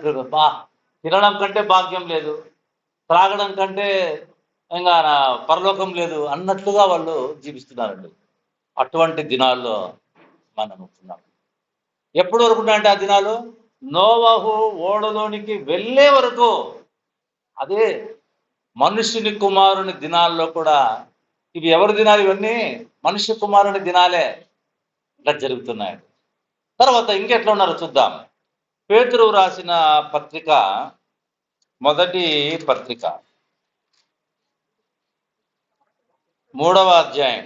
తినడం కంటే భాగ్యం లేదు, త్రాగడం కంటే ఇంకా పరలోకం లేదు అన్నట్లుగా వాళ్ళు జీవిస్తున్నారండి. అటువంటి దినాల్లో మనం ఉంటున్నాం. ఎప్పటి వరకు ఉన్నాయంటే ఆ దినాలు నోవాహు ఓడలోనికి వెళ్ళే వరకు. అదే మనుష్యుని కుమారుని దినాల్లో కూడా. ఇవి ఎవరి దినాలు? ఇవన్నీ మనుష్య కుమారుని దినాలే. ఇట్లా జరుగుతున్నాయి. తర్వాత ఇంకెట్లా ఉన్నారో చూద్దాం. పేతురు రాసిన పత్రిక, మొదటి పత్రిక 3వ అధ్యాయం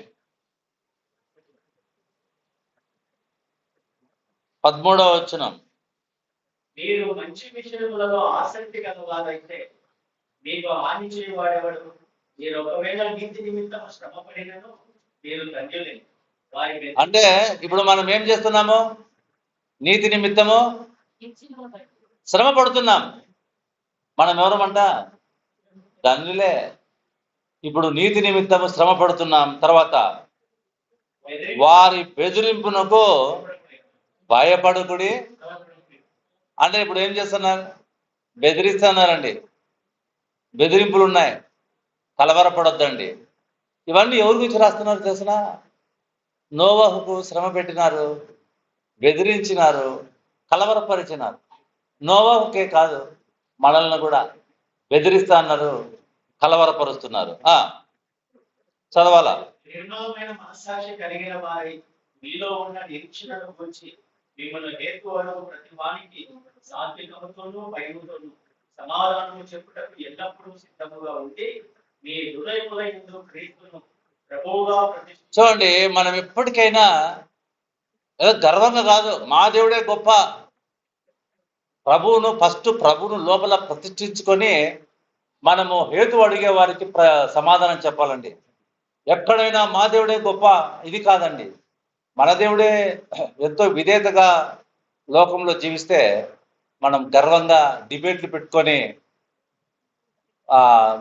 13వ వచనం. మీరు మంచి విషయములలో ఆసక్తి కలవారైతే మీకు హాని చేయవాడెవడు? మీరు ఒకవేళ నీతి నిమిత్తం శ్రమ పడినను మీరు ధన్యులే. వారి అంటే ఇప్పుడు మనం ఏం చేస్తున్నాము? నీతి నిమిత్తము శ్రమ పడుతున్నాం. మనం ఎవరమంట? ధన్యులే. ఇప్పుడు నీతి నిమిత్తము శ్రమ పడుతున్నాం. తర్వాత వారి బెదిరింపునకు భయపడుకుడి. అంటే ఇప్పుడు ఏం చేస్తున్నారు? బెదిరిస్తున్నారండి. బెదిరింపులు ఉన్నాయి, కలవరపడొద్దండి. ఇవన్నీ ఎవరి గురించి రాస్తున్నారు తెలిసిన? నోవహుకు శ్రమ పెట్టినారు, బెదిరించినారు, కలవరపరిచినారు. నోవహుకే కాదు, మనల్ని కూడా బెదిరిస్తా అన్నారు, కలవరపరుస్తున్నారు. చదవాలా? నిర్మలమైన మనస్సాక్షి కలిగిన వారి మీలో ఉన్న నిరీక్షణను గురించి మిమ్మల్ని నేర్చుకోవడం ప్రతి వానికి సాత్వికముతోనూ భయముతోనూ సమాధానము చెప్పుటకు ఎల్లప్పుడూ సిద్ధముగా ఉండి మీ హృదయములందు క్రీస్తును ప్రభువుగా చూడండి, మనం ఎప్పటికైనా ఏదో గర్వంగా కాదు, మా దేవుడే గొప్ప, ప్రభువును లోపల ప్రతిష్ఠించుకొని మనము హేతు అడిగే వారికి సమాధానం చెప్పాలండి. ఎక్కడైనా మా దేవుడే గొప్ప ఇది కాదండి. మన దేవుడే ఎంతో విధేయతగా లోకంలో జీవిస్తే మనం గర్వంగా డిబేట్లు పెట్టుకొని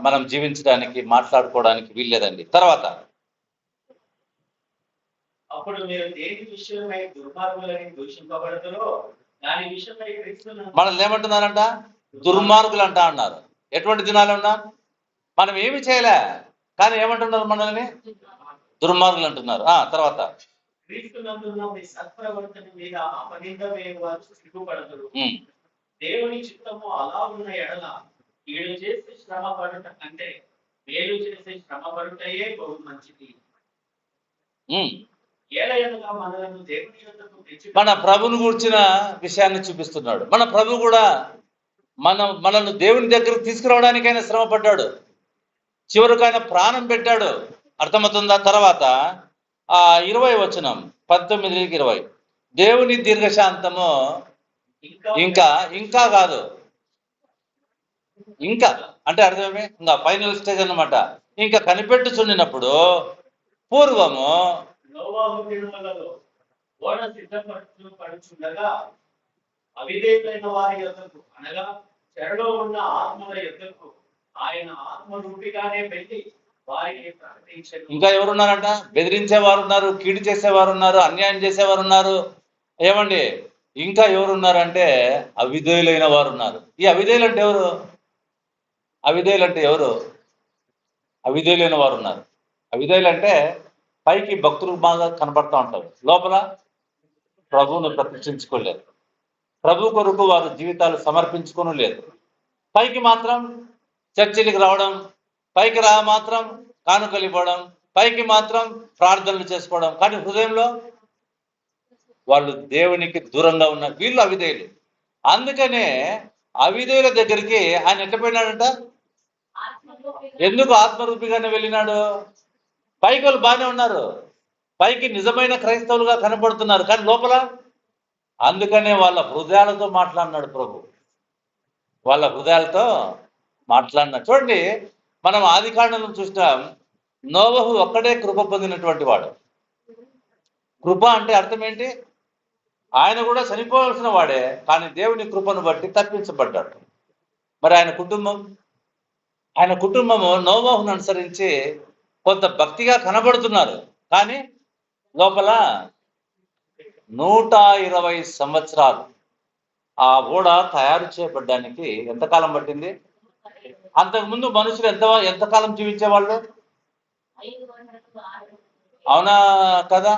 మనం జీవించడానికి, మాట్లాడుకోవడానికి వీల్లేదండి. తర్వాత అప్పుడు మీరు దేని విషయమై దుర్మార్గులని దూషింపబడతారో దాని విషయమై క్రీస్తును మనల్ని ఏమంటున్నారంట? దుర్మార్గులు అంటా అన్నారు. ఎటువంటి దినాలు ఉన్నా మనం ఏమి చేయలే, కానీ ఏమంటున్నారు? మనల్ని దుర్మార్గులు అంటున్నారు. తర్వాత క్రీస్తునందున్న మీ సత్ప్రవర్తన మీద అపనింద వేయవారు సిగ్గుపడతారు. దేవుని చిత్తము అలా ఉన్న ఎడల కీడు చేసి శ్రమ పడుట కంటే మేలు చేసి శ్రమ పడుటయే బహు మంచిది. మన ప్రభుని కూర్చిన విషయాన్ని చూపిస్తున్నాడు. మన ప్రభు కూడా మనల్ని దేవుని దగ్గరకు తీసుకురావడానికైనా శ్రమ పడ్డాడు. చివరికి ఆయన ప్రాణం పెట్టాడు. అర్థమవుతుందా? తర్వాత 20 వచనం 19-20 దేవుని దీర్ఘశాంతము ఇంకా కాదు, ఇంకా అంటే అర్థమే ఇంకా ఫైనల్ స్టేజ్ అన్నమాట. ఇంకా కనిపెట్టుచుండినప్పుడు పూర్వము అవిధేయులైన వారి యొద్దకు అనగా చెరలో ఉన్న ఆత్మల యొద్దకు ఆయన ఆత్మరూపిగానే వెళ్ళి వారికి ప్రకటించారు. ఇంకా ఎవరున్నారంట? బెదిరించేవారు ఉన్నారు, కీడు చేసేవారు ఉన్నారు, అన్యాయం చేసేవారు ఉన్నారు. ఏమండి, ఇంకా ఎవరున్నారంటే అవిధేయులైన వారు ఉన్నారు. ఈ అవిధేయులు అంటే ఎవరు? అవిధేయులైన వారు ఉన్నారు. అవిధేయులు అంటే పైకి భక్తులు బాగా కనబడతా ఉంటారు, లోపల ప్రభువును ప్రతిష్ఠించుకోలేదు. ప్రభు కొరకు వారు జీవితాలు సమర్పించుకోను లేదు. పైకి మాత్రం చర్చిలకు రావడం, పైకి మాత్రం కానుకలు ఇవ్వడం, పైకి మాత్రం ప్రార్థనలు చేసుకోవడం, కానీ హృదయంలో వాళ్ళు దేవునికి దూరంగా ఉన్న వీళ్ళు అవిధేయులు. అందుకనే అవిధేయుల దగ్గరికి ఆయన ఎట్లా పోయినాడంట? ఎందుకు ఆత్మరూపిగానే వెళ్ళినాడు? పైకి వాళ్ళు బాగానే ఉన్నారు, పైకి నిజమైన క్రైస్తవులుగా కనపడుతున్నారు, కానీ లోపల. అందుకనే వాళ్ళ హృదయాలతో మాట్లాడినాడు ప్రభు. వాళ్ళ హృదయాలతో మాట్లాడినాడు. చూడండి, మనం ఆది కాండంలో చూస్తాం, నోవహు ఒక్కడే కృప పొందినటువంటి వాడు. కృప అంటే అర్థం ఏంటి? ఆయన కూడా చనిపోవాల్సిన వాడే, కానీ దేవుని కృపను బట్టి తప్పించబడ్డాడు. మరి ఆయన కుటుంబము నోవహును అనుసరించి కొంత భక్తిగా కనబడుతున్నారు, కానీ లోపల 120 సంవత్సరాలు ఆ ఓడ తయారు చేయబడ్డానికి ఎంతకాలం పట్టింది? అంతకుముందు మనుషులు ఎంతకాలం జీవించేవాళ్ళు? అవునా కదా?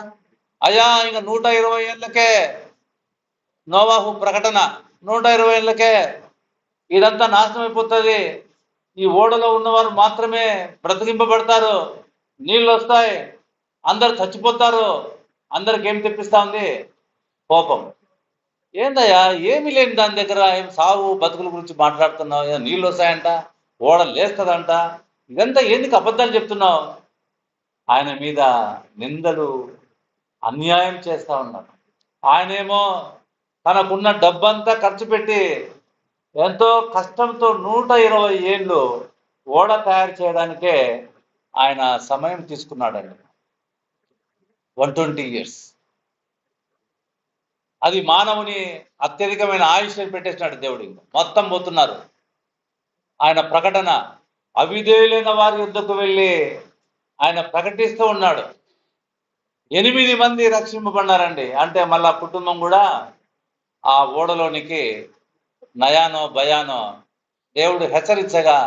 అయ్యా, ఇంకా 120 ఏళ్ళకే నోవాహు ప్రకటన, 120 ఏళ్ళకే ఇదంతా నాశనం అయిపోతుంది, ఈ ఓడలో ఉన్నవారు మాత్రమే బ్రతికింపబడతారు, నీళ్ళు వస్తాయి, అందరు చచ్చిపోతారు, అందరికి ఏం తెప్పిస్తా ఉంది? కోపం. ఏందయ్యా ఏమి లేని దాని దగ్గర ఏం సాగు బతుకుల గురించి మాట్లాడుతున్నావు? ఏం నీళ్ళు వస్తాయంట, ఓడ లేస్తుందంట, ఇదంతా ఎందుకు అబద్ధాలు చెప్తున్నావు? ఆయన మీద నిందలు, అన్యాయం చేస్తా ఉన్నారు. ఆయనేమో తనకున్న డబ్బంతా ఖర్చు పెట్టి ఎంతో కష్టంతో 120 ఏళ్ళు ఓడ తయారు చేయడానికే ఆయన సమయం తీసుకున్నాడండి. 120 ఇయర్స్. అది మానవుని అత్యధికమైన ఆయుష్ని పెట్టేసినాడు దేవుడు. మొత్తం పోతున్నారు. ఆయన ప్రకటన అవిధేయులైన వారి యుద్ధకు వెళ్ళి ఆయన ప్రకటిస్తూ ఉన్నాడు. 8 మంది రక్షింపబడ్డారండి. అంటే మళ్ళా కుటుంబం కూడా ఆ ఓడలోనికి నయానో భయానో దేవుడు హెచ్చరించగా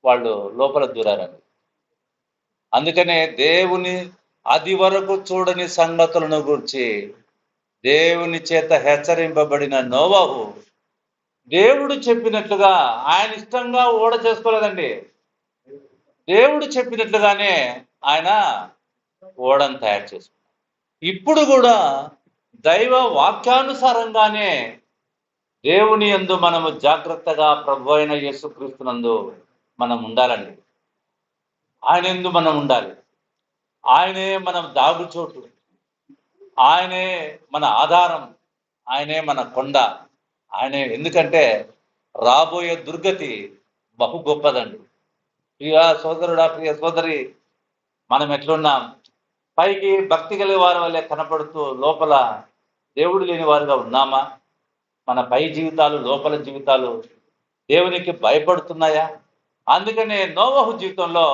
వాళ్ళు లోపల దూరారండి. అందుకనే దేవుని అది వరకు చూడని సంగతులను గురించి దేవుని చేత హెచ్చరింపబడిన నోవహు దేవుడు చెప్పినట్లుగా ఆయన ఇష్టంగా ఓడ చేసుకోలేదండి. దేవుడు చెప్పినట్లుగానే ఆయన ఓడను తయారు చేసుకున్నాడు. ఇప్పుడు కూడా దైవ వాక్యానుసారంగానే దేవుని యందు మనము జాగ్రత్తగా ప్రభు అయిన యేసుక్రీస్తునందు మనం ఉండాలండి. ఆయన యందు మనం ఉండాలి. ఆయనే మనం దాగుచోటు, ఆయనే మన ఆధారం, ఆయనే మన కొండ. ఆయనే. ఎందుకంటే రాబోయే దుర్గతి బహు గొప్పదండి. ప్రియ సోదరుడా, ప్రియ సోదరి, మనం ఎట్లున్నాం? పైకి భక్తి గల వారి వల్లే కనపడుతూ లోపల దేవుడు లేని వారుగా ఉన్నామా? మన పై జీవితాలు, లోపల జీవితాలు దేవునికి భయపడుతున్నాయా? అందుకనే నోవహు జీవితంలో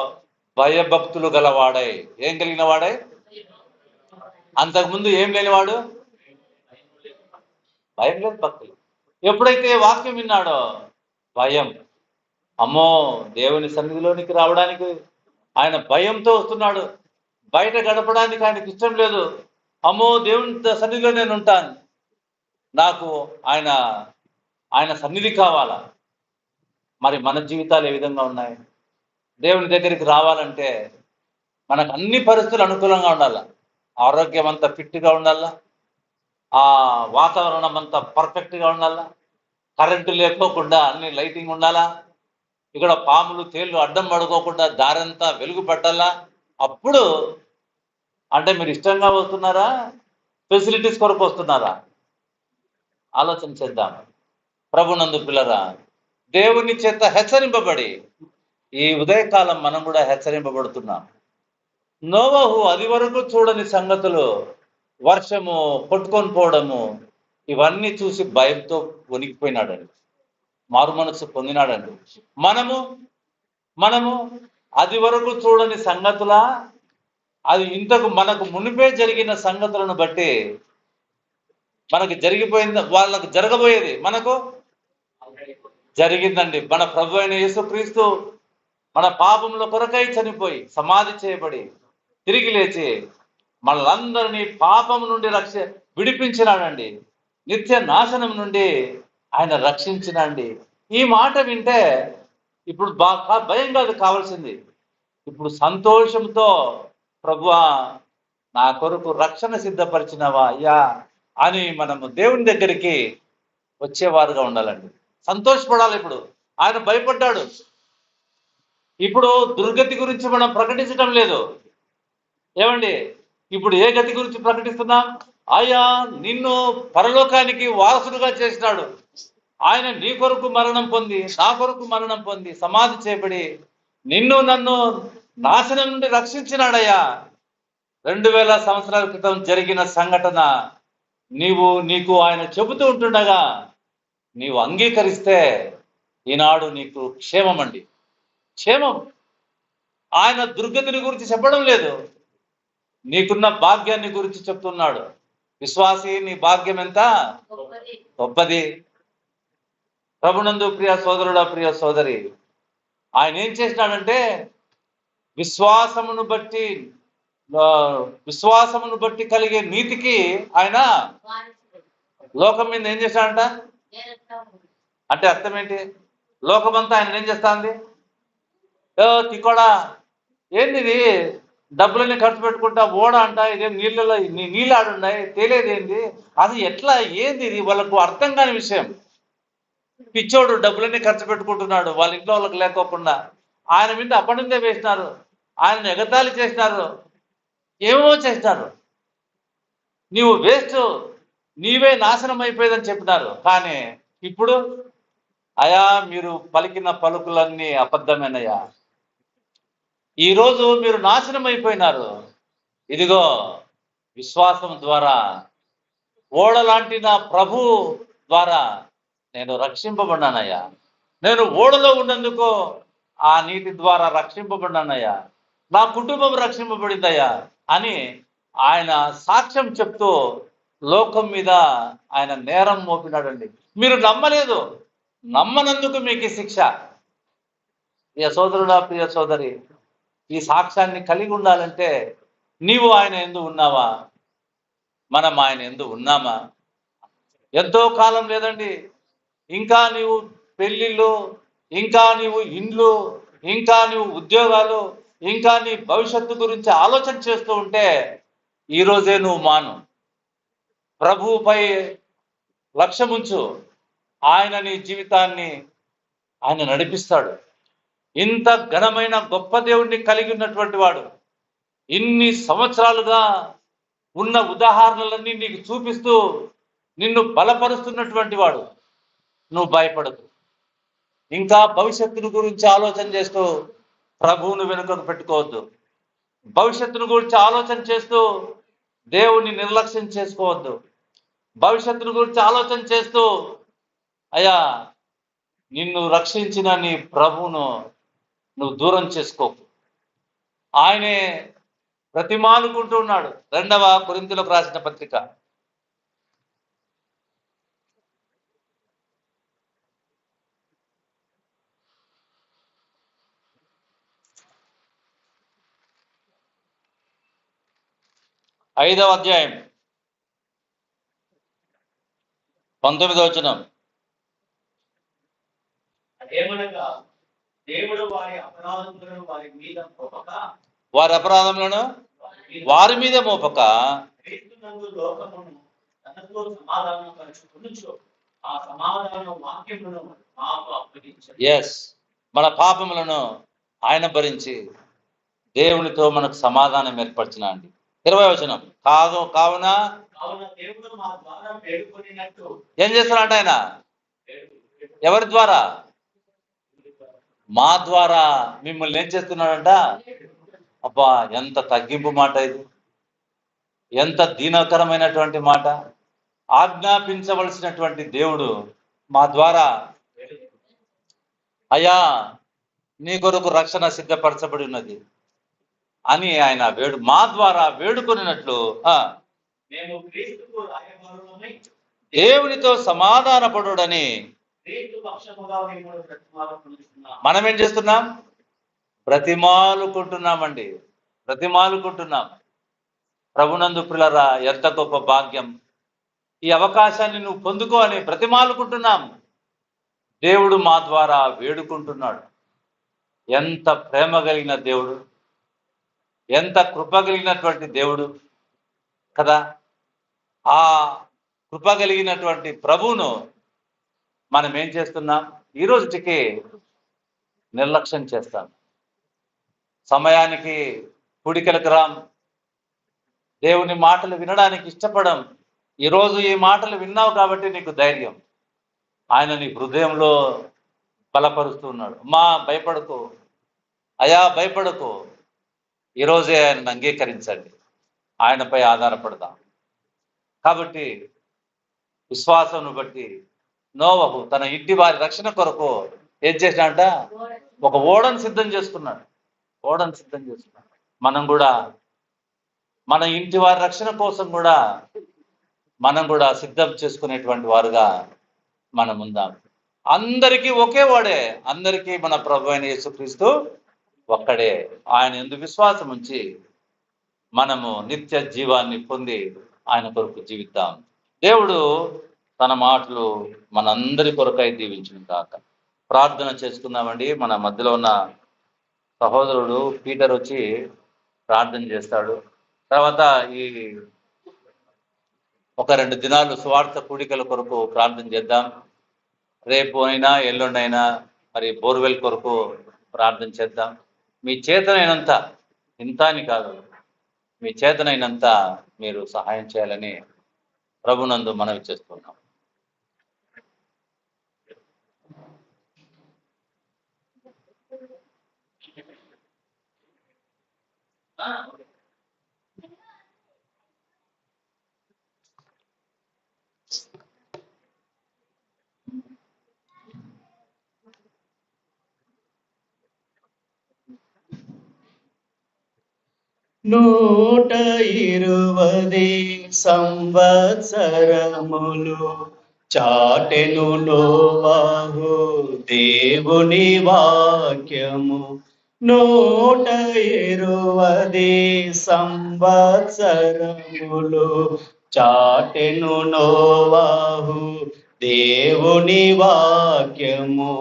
భయభక్తులు గలవాడై, ఏం కలిగిన వాడై? అంతకుముందు ఏం లేనివాడు? భయం లేదు, భక్తులు. ఎప్పుడైతే వాక్యం విన్నాడో భయం. అమ్మో, దేవుని సన్నిధిలోనికి రావడానికి ఆయన భయంతో వస్తున్నాడు. బయట గడపడానికి ఆయనకి ఇష్టం లేదు. అమ్మో, దేవుని సన్నిధిలో నేను ఉంటాను, నాకు ఆయన సన్నిధి కావాలా. మరి మన జీవితాలు ఏ విధంగా ఉన్నాయి? దేవుని దగ్గరికి రావాలంటే మనకు అన్ని పరిస్థితులు అనుకూలంగా ఉండాలా. ఆరోగ్యం అంతా ఫిట్గా ఉండాలా, ఆ వాతావరణం అంతా పర్ఫెక్ట్గా ఉండాలా, కరెంటు లేకోకుండా అన్ని లైటింగ్ ఉండాలా, ఇక్కడ పాములు తేళ్లు అడ్డం పడుకోకుండా దారంతా వెలుగు పట్టాలా. అప్పుడు అంటే మీరు ఇష్టంగా వస్తున్నారా, ఫెసిలిటీస్ కొరకు వస్తున్నారా? ఆలోచన చేద్దాం. ప్రభునందు పిల్లరా, దేవుని చేత హెచ్చరింపబడి ఈ ఉదయకాలం మనం కూడా హెచ్చరింపబడుతున్నాం. నోవహు అది వరకు చూడని సంగతులు, వర్షము కొట్టుకొని పోవడము, ఇవన్నీ చూసి భయంతో వణికిపోయినాడండి, మారు మనసు పొందినాడండి. మనము అది వరకు చూడని సంగతులా, అది ఇంతకు మనకు మునిపే జరిగిన సంగతులను బట్టి మనకు జరిగిపోయింది, వాళ్ళకు జరగబోయేది మనకు జరిగిందండి. మన ప్రభు అయిన యేసుక్రీస్తు మన పాపముల కొరకై చనిపోయి సమాధి చేయబడి తిరిగి లేచి మనలందరినీ పాపం నుండి విడిపించినాడండి. నిత్య నాశనం నుండి ఆయన రక్షించినండి. ఈ మాట వింటే ఇప్పుడు భయం కాదు కావాల్సింది, ఇప్పుడు సంతోషంతో ప్రభువా నా కొరకు రక్షణ సిద్ధపరిచినవా అయ్యా అని మనము దేవుని దగ్గరికి వచ్చేవారుగా ఉండాలండి. సంతోషపడాలి. ఇప్పుడు ఆయన భయపడ్డాడు. ఇప్పుడు దుర్గతి గురించి మనం ప్రకటించడం లేదు. ఏమండి, ఇప్పుడు ఏ గతి గురించి ప్రకటిస్తున్నాం? ఆయా నిన్ను పరలోకానికి వారసుడుగా చేసినాడు. ఆయన నీ కొరకు మరణం పొంది, నా కొరకు మరణం పొంది సమాధి చేయబడి నిన్ను నన్ను నాశనం నుండి రక్షించినాడయ్యా. 2000 సంవత్సరాల క్రితం జరిగిన సంఘటన నీకు ఆయన చెబుతూ ఉంటుండగా నీవు అంగీకరిస్తే ఈనాడు నీకు క్షేమం అండి, క్షేమం. ఆయన దుర్గతిని గురించి చెప్పడం లేదు, నీకున్న భాగ్యాన్ని గురించి చెప్తున్నాడు. విశ్వాసి, నీ భాగ్యం ఎంత గొప్పది. ప్రభునందు ప్రియ సోదరుడా, ప్రియ సోదరి, ఆయన ఏం చేసినాడంటే విశ్వాసమును బట్టి కలిగే నీతికి ఆయన లోకం మీద ఏం చేశాడంట? అంటే అర్థం ఏంటి? లోకమంతా ఆయన ఏం చేస్తాంది? తికోడా, ఏంది ఇది? డబ్బులన్నీ ఖర్చు పెట్టుకుంటా ఓడ అంట, ఇదేం నీళ్ళలో నీళ్ళు ఆడున్నాయి, తేలేదేంది, అది ఎట్లా, ఏంది ఇది, వాళ్ళకు అర్థం కాని విషయం. పిచ్చోడు డబ్బులన్నీ ఖర్చు పెట్టుకుంటున్నాడు వాళ్ళ ఇంట్లో వాళ్ళకి లేకోకుండా. ఆయన మీద అపనిందే వేసినారు, ఆయన ఎగతాళి చేసినారు, ఏమో చేసినారు. నీవు వేస్ట్, నీవే నాశనం అయిపోయేదని చెప్పినారు. కానీ ఇప్పుడు అయా మీరు పలికిన పలుకులన్నీ అబద్ధమేనయ్యా, ఈరోజు మీరు నాశనం అయిపోయినారు. ఇదిగో విశ్వాసం ద్వారా ఓడ లాంటి నా ప్రభు ద్వారా నేను రక్షింపబడినానయ్యా, నేను ఓడలో ఉన్నందుకు ఆ నీటి ద్వారా రక్షింపబడినానయ్యా, నా కుటుంబం రక్షింపబడిందయ్యా అని ఆయన సాక్ష్యం చెప్తూ లోకం మీద ఆయన నేరం మోపినాడండి. మీరు నమ్మలేదు, నమ్మనందుకు మీకు శిక్ష. ప్రియ సోదరుడా, ప్రియ సోదరి, ఈ సాక్ష్యాన్ని కలిగి ఉండాలంటే నీవు ఆయన యందు ఉన్నావా, మనం ఆయన యందు ఉన్నామా? ఎంతో కాలం లేదండి, ఇంకా నీవు పెళ్ళిళ్ళు, ఇంకా నీవు ఇండ్లు, ఇంకా నీవు ఉద్యోగాలు, ఇంకా నీ భవిష్యత్తు గురించి ఆలోచన చేస్తూ ఉంటే ఈరోజే నువ్వు మాను. ప్రభువుపై లక్ష్యముంచు, ఆయన నీ జీవితాన్ని ఆయన నడిపిస్తాడు. ఇంత ఘనమైన గొప్ప దేవుణ్ణి కలిగి ఉన్నటువంటి వాడు, ఇన్ని సంవత్సరాలుగా ఉన్న ఉదాహరణలన్నీ నీకు చూపిస్తూ నిన్ను బలపరుస్తున్నటువంటి వాడు. నువ్వు భయపడదు. ఇంకా భవిష్యత్తును గురించి ఆలోచన చేస్తూ ప్రభువును వెనుకకు పెట్టుకోవద్దు. భవిష్యత్తును గురించి ఆలోచన చేస్తూ దేవుణ్ణి నిర్లక్ష్యం చేసుకోవద్దు. భవిష్యత్తును గురించి ఆలోచన చేస్తూ అయ్యా నిన్ను రక్షించిన నీ ప్రభువును నువ్వు దూరం చేసుకోకు. ఆయనే ప్రతిమానుకుంటూ ఉన్నాడు. 2వ కొరింథీయులకు రాసిన పత్రిక 5వ అధ్యాయం 19వ వచనం. ఏమనగా దేవుడు వారి అపరాధములను వారి మీద మోపక, వారి అపరాధములను వారి మీద మోపక క్రీస్తునందు లోకమును తనతో సమాధానం పరచుకొనుచు ఆ సమాధాన వాక్యమును మాకు అప్పగించాడు. ఎస్, మన పాపములను ఆయన భరించి దేవునితో మనకు సమాధానం ఏర్పరిచిన అండి. 20వ వచనం. కావున దేవుడు మా ద్వారా వేడుకొనినట్టు ఏం చేస్తున్నాడు ఆయన? ఎవరి ద్వారా? మా ద్వారా మిమ్మల్ని ఏం చేస్తున్నాడంట? అబ్బా, ఎంత తగ్గింపు మాట ఇది, ఎంత దీనకరమైనటువంటి మాట. ఆజ్ఞాపించవలసినటువంటి దేవుడు మా ద్వారా అయ్యా నీ కొరకు రక్షణ సిద్ధపరచబడి ఉన్నది అని ఆయన మా ద్వారా వేడుకొనినట్లు మేము క్రీస్తుకు రాయబారులమై దేవునితో సమాధానపడుడని క్రీస్తు పక్షముగా మిమ్మల్ని బ్రతిమాలుకొనుచున్నాము. మనం ఏం చేస్తున్నాం? బ్రతిమాలుకుంటున్నామండి, బ్రతిమాలుకుంటున్నాం. ప్రభునందు ప్రియులారా, ఎంత గొప్ప భాగ్యం! ఈ అవకాశాన్ని నువ్వు పొందుకో అని బ్రతిమాలుకుంటున్నాం. దేవుడు మా ద్వారా వేడుకుంటున్నాడు. ఎంత ప్రేమ కలిగిన దేవుడు, ఎంత కృప కలిగినటువంటి దేవుడు కదా. ఆ కృప కలిగినటువంటి ప్రభువును మనం ఏం చేస్తున్నాం? ఈ రోజుకి నిర్లక్ష్యం చేస్తాం. సమయానికి కుడికలకు రాం, దేవుని మాటలు వినడానికి ఇష్టపడం. ఈరోజు ఈ మాటలు విన్నావు కాబట్టి నీకు ధైర్యం. ఆయన నీ హృదయంలో బలపరుస్తున్నాడు. భయపడకు అయా, భయపడకు. ఈరోజే ఆయనను అంగీకరించండి, ఆయనపై ఆధారపడదాం. కాబట్టి విశ్వాసమును బట్టి నోవహు తన ఇంటి వారి రక్షణ కొరకు ఏం చేసినాడంట? ఒక ఓడను సిద్ధం చేసుకున్నాడు. ఓడను సిద్ధం చేసుకున్నాడు. మనం కూడా మన ఇంటి వారి రక్షణ కోసం కూడా మనం కూడా సిద్ధం చేసుకునేటువంటి వారుగా మనం ఉందాం. అందరికీ ఒకే వాడే, అందరికీ మన ప్రభు అయిన యేసుక్రీస్తు ఒక్కడే. ఆయన యందు విశ్వాసం ఉంచి మనము నిత్య జీవాన్ని పొంది ఆయన కొరకు జీవిద్దాం. దేవుడు తన మాటలు మనందరి కొరకై దీవించును కాక. ప్రార్థన చేసుకుందామండి. మన మధ్యలో ఉన్న సహోదరుడు పీటర్ వచ్చి ప్రార్థన చేస్తాడు. తర్వాత ఈ ఒక 2 దినాలు సువార్త కూడికల కొరకు ప్రార్థన చేద్దాం. రేపు అయినా ఎల్లుండైనా మరి బోర్వెల్ కొరకు ప్రార్థన చేద్దాం. మీ చేతనైనంత, ఇంత అని కాదు, మీ చేతనైనంత మీరు సహాయం చేయాలని ప్రభునందు మనవి చేస్తున్నాం. నూట 20 సంవత్సరములు చాటెను నోవాహు దేవుని వాక్యము. 120 సంవత్సరములు చాటెను నోవాహు దేవుని వాక్యము.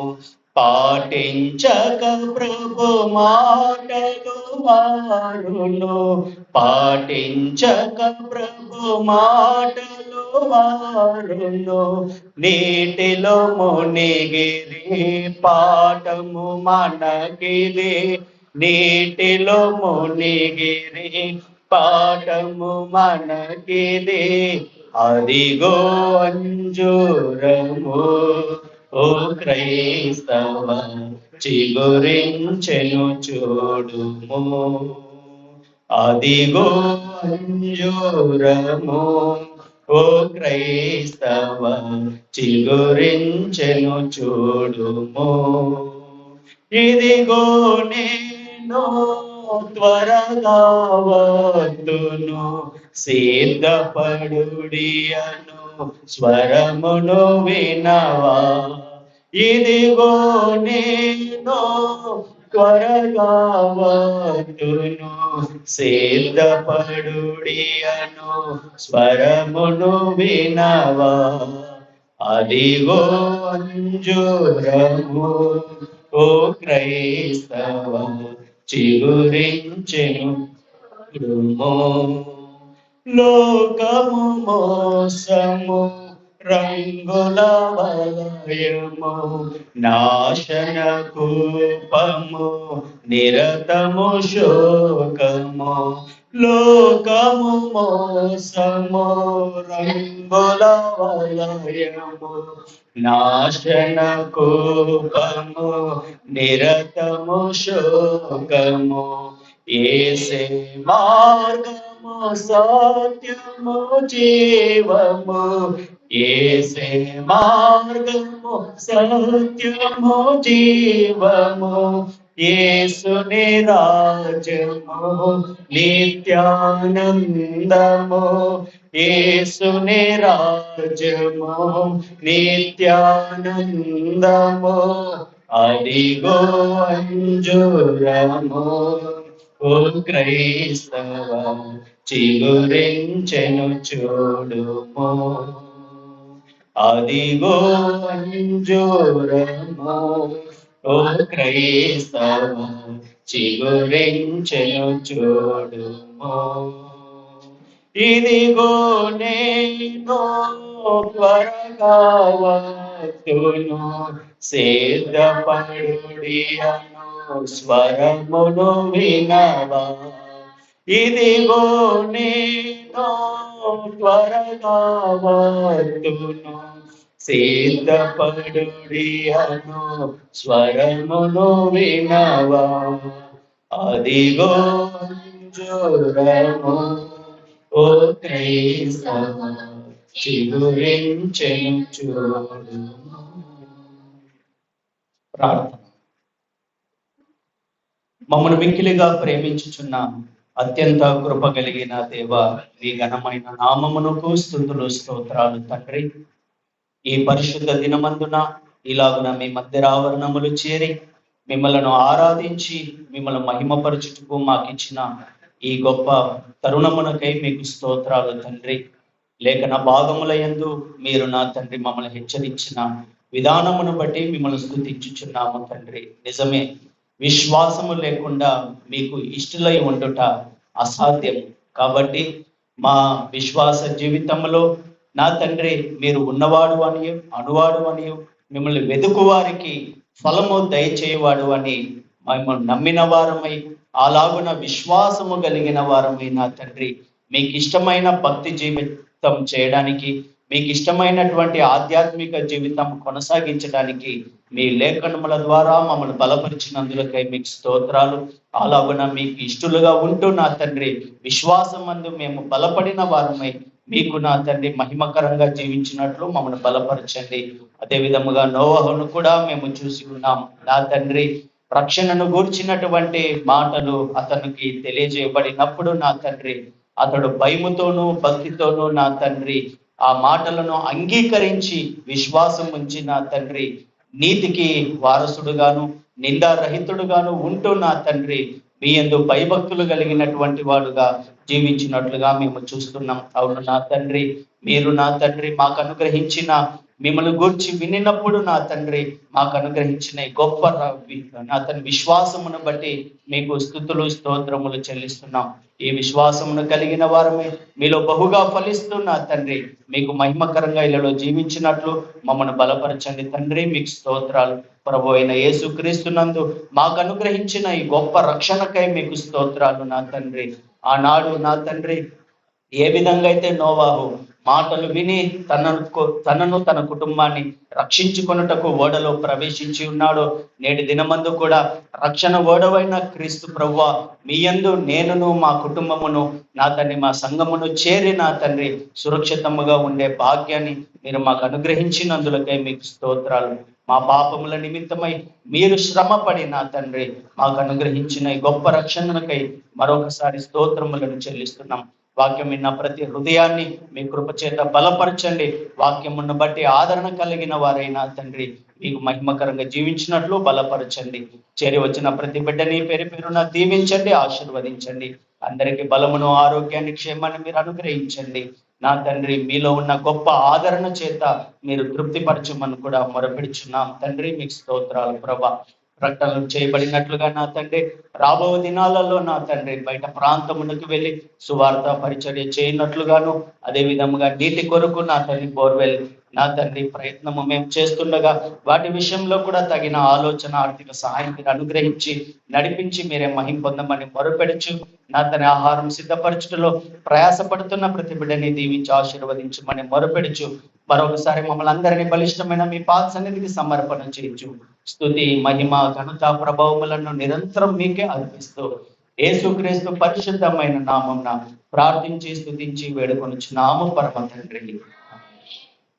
పాటించక ప్రభు మాటలు వారును, పాటించక ప్రభు మాటలు వారును. నీటిలో మునిగిరి పాఠము మనకిది, నీటిలో మునిగిరి పాఠము మనకిది. అదిగో అంజూరము ఓ క్రైస్తవ చిగురించెను చూడుము. అదిగో అంజూరము ఓ క్రైస్తవ చిగురించెను చూడుము. ఇదిగో నేను త్వరగా వద్దును, సిద్ధపడుడి అను స్వరమును వినవా. ఇదిగో నేను త్వరగా వద్దును, సిద్ధపడుడి అను స్వరమును వినవా. అదిగో అంజూరము ఓ క్రైస్తవ చిగురించెను చూడుము. లోకము మోసము రంగుల వలయము, నాశన కూపము నిరతము శోకము. లోకము మోసము రంగుల వలయము, నాశన కూపము నిరతము శోకము. యేసే మార్గము సత్యము జీవము, యేసే మార్గము సత్యము జీవము. యేసుని రాజ్యము నిత్యానందము, యేసుని రాజ్యము నిత్యానందము. అదిగో అంజూరము ఓ క్రైస్తవ చిగురించెను చూడుము. అదిగో అంజూరము ఓ క్రైస్తవ చిగురించెను చూడుము. ఇదిగో నేను త్వరగా వద్దును, సిద్ధపడుడి అను స్వరమును వినవా. ఇదిగో నేను త్వరగా వద్దును, సిద్ధపడుడి అను స్వరమును వినవా. అదిగో అంజూరము ఓ క్రైస్తవ చిగురించెను చూడుము. ప్రార్థన. మమ్మను మిక్కిలిగా ప్రేమించుచున్న అత్యంత కృప కలిగిన దేవ, మీ ఘనమైన నామమునకు స్తుతులు స్తోత్రాలు తండ్రి. ఈ పరిశుద్ధ దినమందున ఇలాగున మీ మధ్యరావరణములు చేరి మిమ్మలను ఆరాధించి మిమ్మల్ని మహిమపరచుటకు మాకిచ్చిన ఈ గొప్ప తరుణమునకై మీకు స్తోత్రాలు తండ్రి. లేఖన భాగముల యందు మీరు నా తండ్రి మమ్మల్ని హెచ్చరించిన విధానమును బట్టి మిమ్మల్ని స్తుతించుచున్నాము తండ్రి. నిజమే, విశ్వాసము లేకుండా మీకు ఇష్టలై ఉండుట అసాధ్యం. కాబట్టి మా విశ్వాస జీవితంలో నా తండ్రి మీరు ఉన్నవాడు అని, అనువాడు అని, మిమ్మల్ని వెతుకు వారికి ఫలము దయచేయవాడు అని మేము నమ్మిన వారమై, అలాగున విశ్వాసము కలిగిన వారమై నా తండ్రి మీకు ఇష్టమైన భక్తి జీవితం చేయడానికి, మీకు ఇష్టమైనటువంటి ఆధ్యాత్మిక జీవితం కొనసాగించడానికి మీ లేఖనముల ద్వారా మమ్మల్ని బలపరిచినందులకై మీకు స్తోత్రాలు. అలాగున మీకు ఇష్టలుగా ఉంటూ నా తండ్రి విశ్వాసమందు మేము బలపడిన వారమై మీకు నా తండ్రి మహిమకరంగా జీవించినట్లు మమ్మల్ని బలపరచండి. అదే విధముగా నోవహును కూడా మేము చూసి ఉన్నాం. నా తండ్రి రక్షణను గూర్చినటువంటి మాటలు అతనికి తెలియజేయబడినప్పుడు నా తండ్రి అతడు భయముతోనూ భక్తితోనూ నా తండ్రి ఆ మాటలను అంగీకరించి విశ్వాసం ఉంచి నా తండ్రి నీతికి వారసుడుగాను నిందారహితుడుగాను ఉంటూ నా తండ్రి మీ యందు భయభక్తులు కలిగినటువంటి వాడుగా జీవించినట్లుగా మేము చూస్తున్నాం. అవును నా తండ్రి, మీరు నా తండ్రి మాకు అనుగ్రహించిన, మిమ్మల్ని గూర్చి వినినప్పుడు నా తండ్రి మాకు అనుగ్రహించిన గొప్ప నా తండ్రి విశ్వాసమును బట్టి మీకు స్తుతులు స్తోత్రములు చెల్లిస్తున్నాం. ఈ విశ్వాసమును కలిగిన వారమే మీలో బహుగా ఫలిస్తూ నా తండ్రి మీకు మహిమకరంగా ఇళ్ళలో జీవించినట్లు మమ్మల్ని బలపరచండి తండ్రి. మీకు స్తోత్రాలు. ప్రభు అయిన యేసుక్రీస్తునందు మాకు అనుగ్రహించిన ఈ గొప్ప రక్షణకై మీకు స్తోత్రాలు నా తండ్రి. ఆనాడు నా తండ్రి ఏ విధంగా అయితే నోవాహు మాటలు విని తనను తన కుటుంబాన్ని రక్షించుకొనుటకు ఓడలో ప్రవేశించి ఉన్నాడో, నేటి దినమందు కూడా రక్షణ ఓడవైన క్రీస్తు ప్రభువా మీ యందు నేనును మా కుటుంబమును నా తండ్రి మా సంఘమును చేరి నా తండ్రి సురక్షితముగా ఉండే భాగ్యాన్ని మీరు మాకు అనుగ్రహించినందులకై మీకు స్తోత్రాలు. మా పాపముల నిమిత్తమై మీరు శ్రమపడి నా తండ్రి మాకు అనుగ్రహించిన ఈ గొప్ప రక్షణకై మరొకసారి స్తోత్రములను చెల్లిస్తున్నాం. వాక్యం విన్న ప్రతి హృదయాన్ని మీ కృప చేత బలపరచండి. వాక్యమును బట్టి ఆదరణ కలిగిన వారైనా తండ్రి మీకు మహిమకరంగా జీవించినట్లు బలపరచండి. చేరి వచ్చిన ప్రతి బిడ్డని పేరు పేరున దీవించండి, ఆశీర్వదించండి. అందరికీ బలమును ఆరోగ్యాన్ని క్షేమాన్ని మీరు అనుగ్రహించండి. నా తండ్రి మీలో ఉన్న గొప్ప ఆదరణ చేత మీరు తృప్తిపరచమని కూడా మొరపెడుచున్నాం తండ్రి. మీకు స్తోత్రాలు ప్రభా. ప్రకటనలు చేయబడినట్లుగా నా తండ్రి రాబో దినాలలో నా తండ్రి బయట ప్రాంతమునకు వెళ్ళి సువార్త పరిచర్య చేయనట్లుగాను, అదే విధముగా నీటి కొరకు నా తండ్రి బోర్వెల్ నా తండ్రి ప్రయత్నము మేము చేస్తుండగా వాటి విషయంలో కూడా తగిన ఆలోచన ఆర్థిక సహాయం మీరు అనుగ్రహించి నడిపించి మీరే మహిమ పొందమని మొరపెడుచు నా తండ్రి ఆహారం సిద్ధపరచుటలో ప్రయాసపడుతున్న ప్రతి బిడ్డని దీవించి ఆశీర్వదించమని మొరపెడుచు మరొకసారి మమ్మల్ని అందరినీ బలిష్టమైన మీ పాద సన్నిధికి సమర్పణ చేయొచ్చు. స్తుతి మహిమ ఘనత ప్రభావములను నిరంతరం మీకే అర్పిస్తూ యేసుక్రీస్తు పరిశుద్ధమైన నామమున ప్రార్థించి స్తుతించి వేడుకొనుచున్నాము పరమ తండ్రి.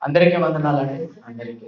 అందరికీ వందనాలండి. అందరికీ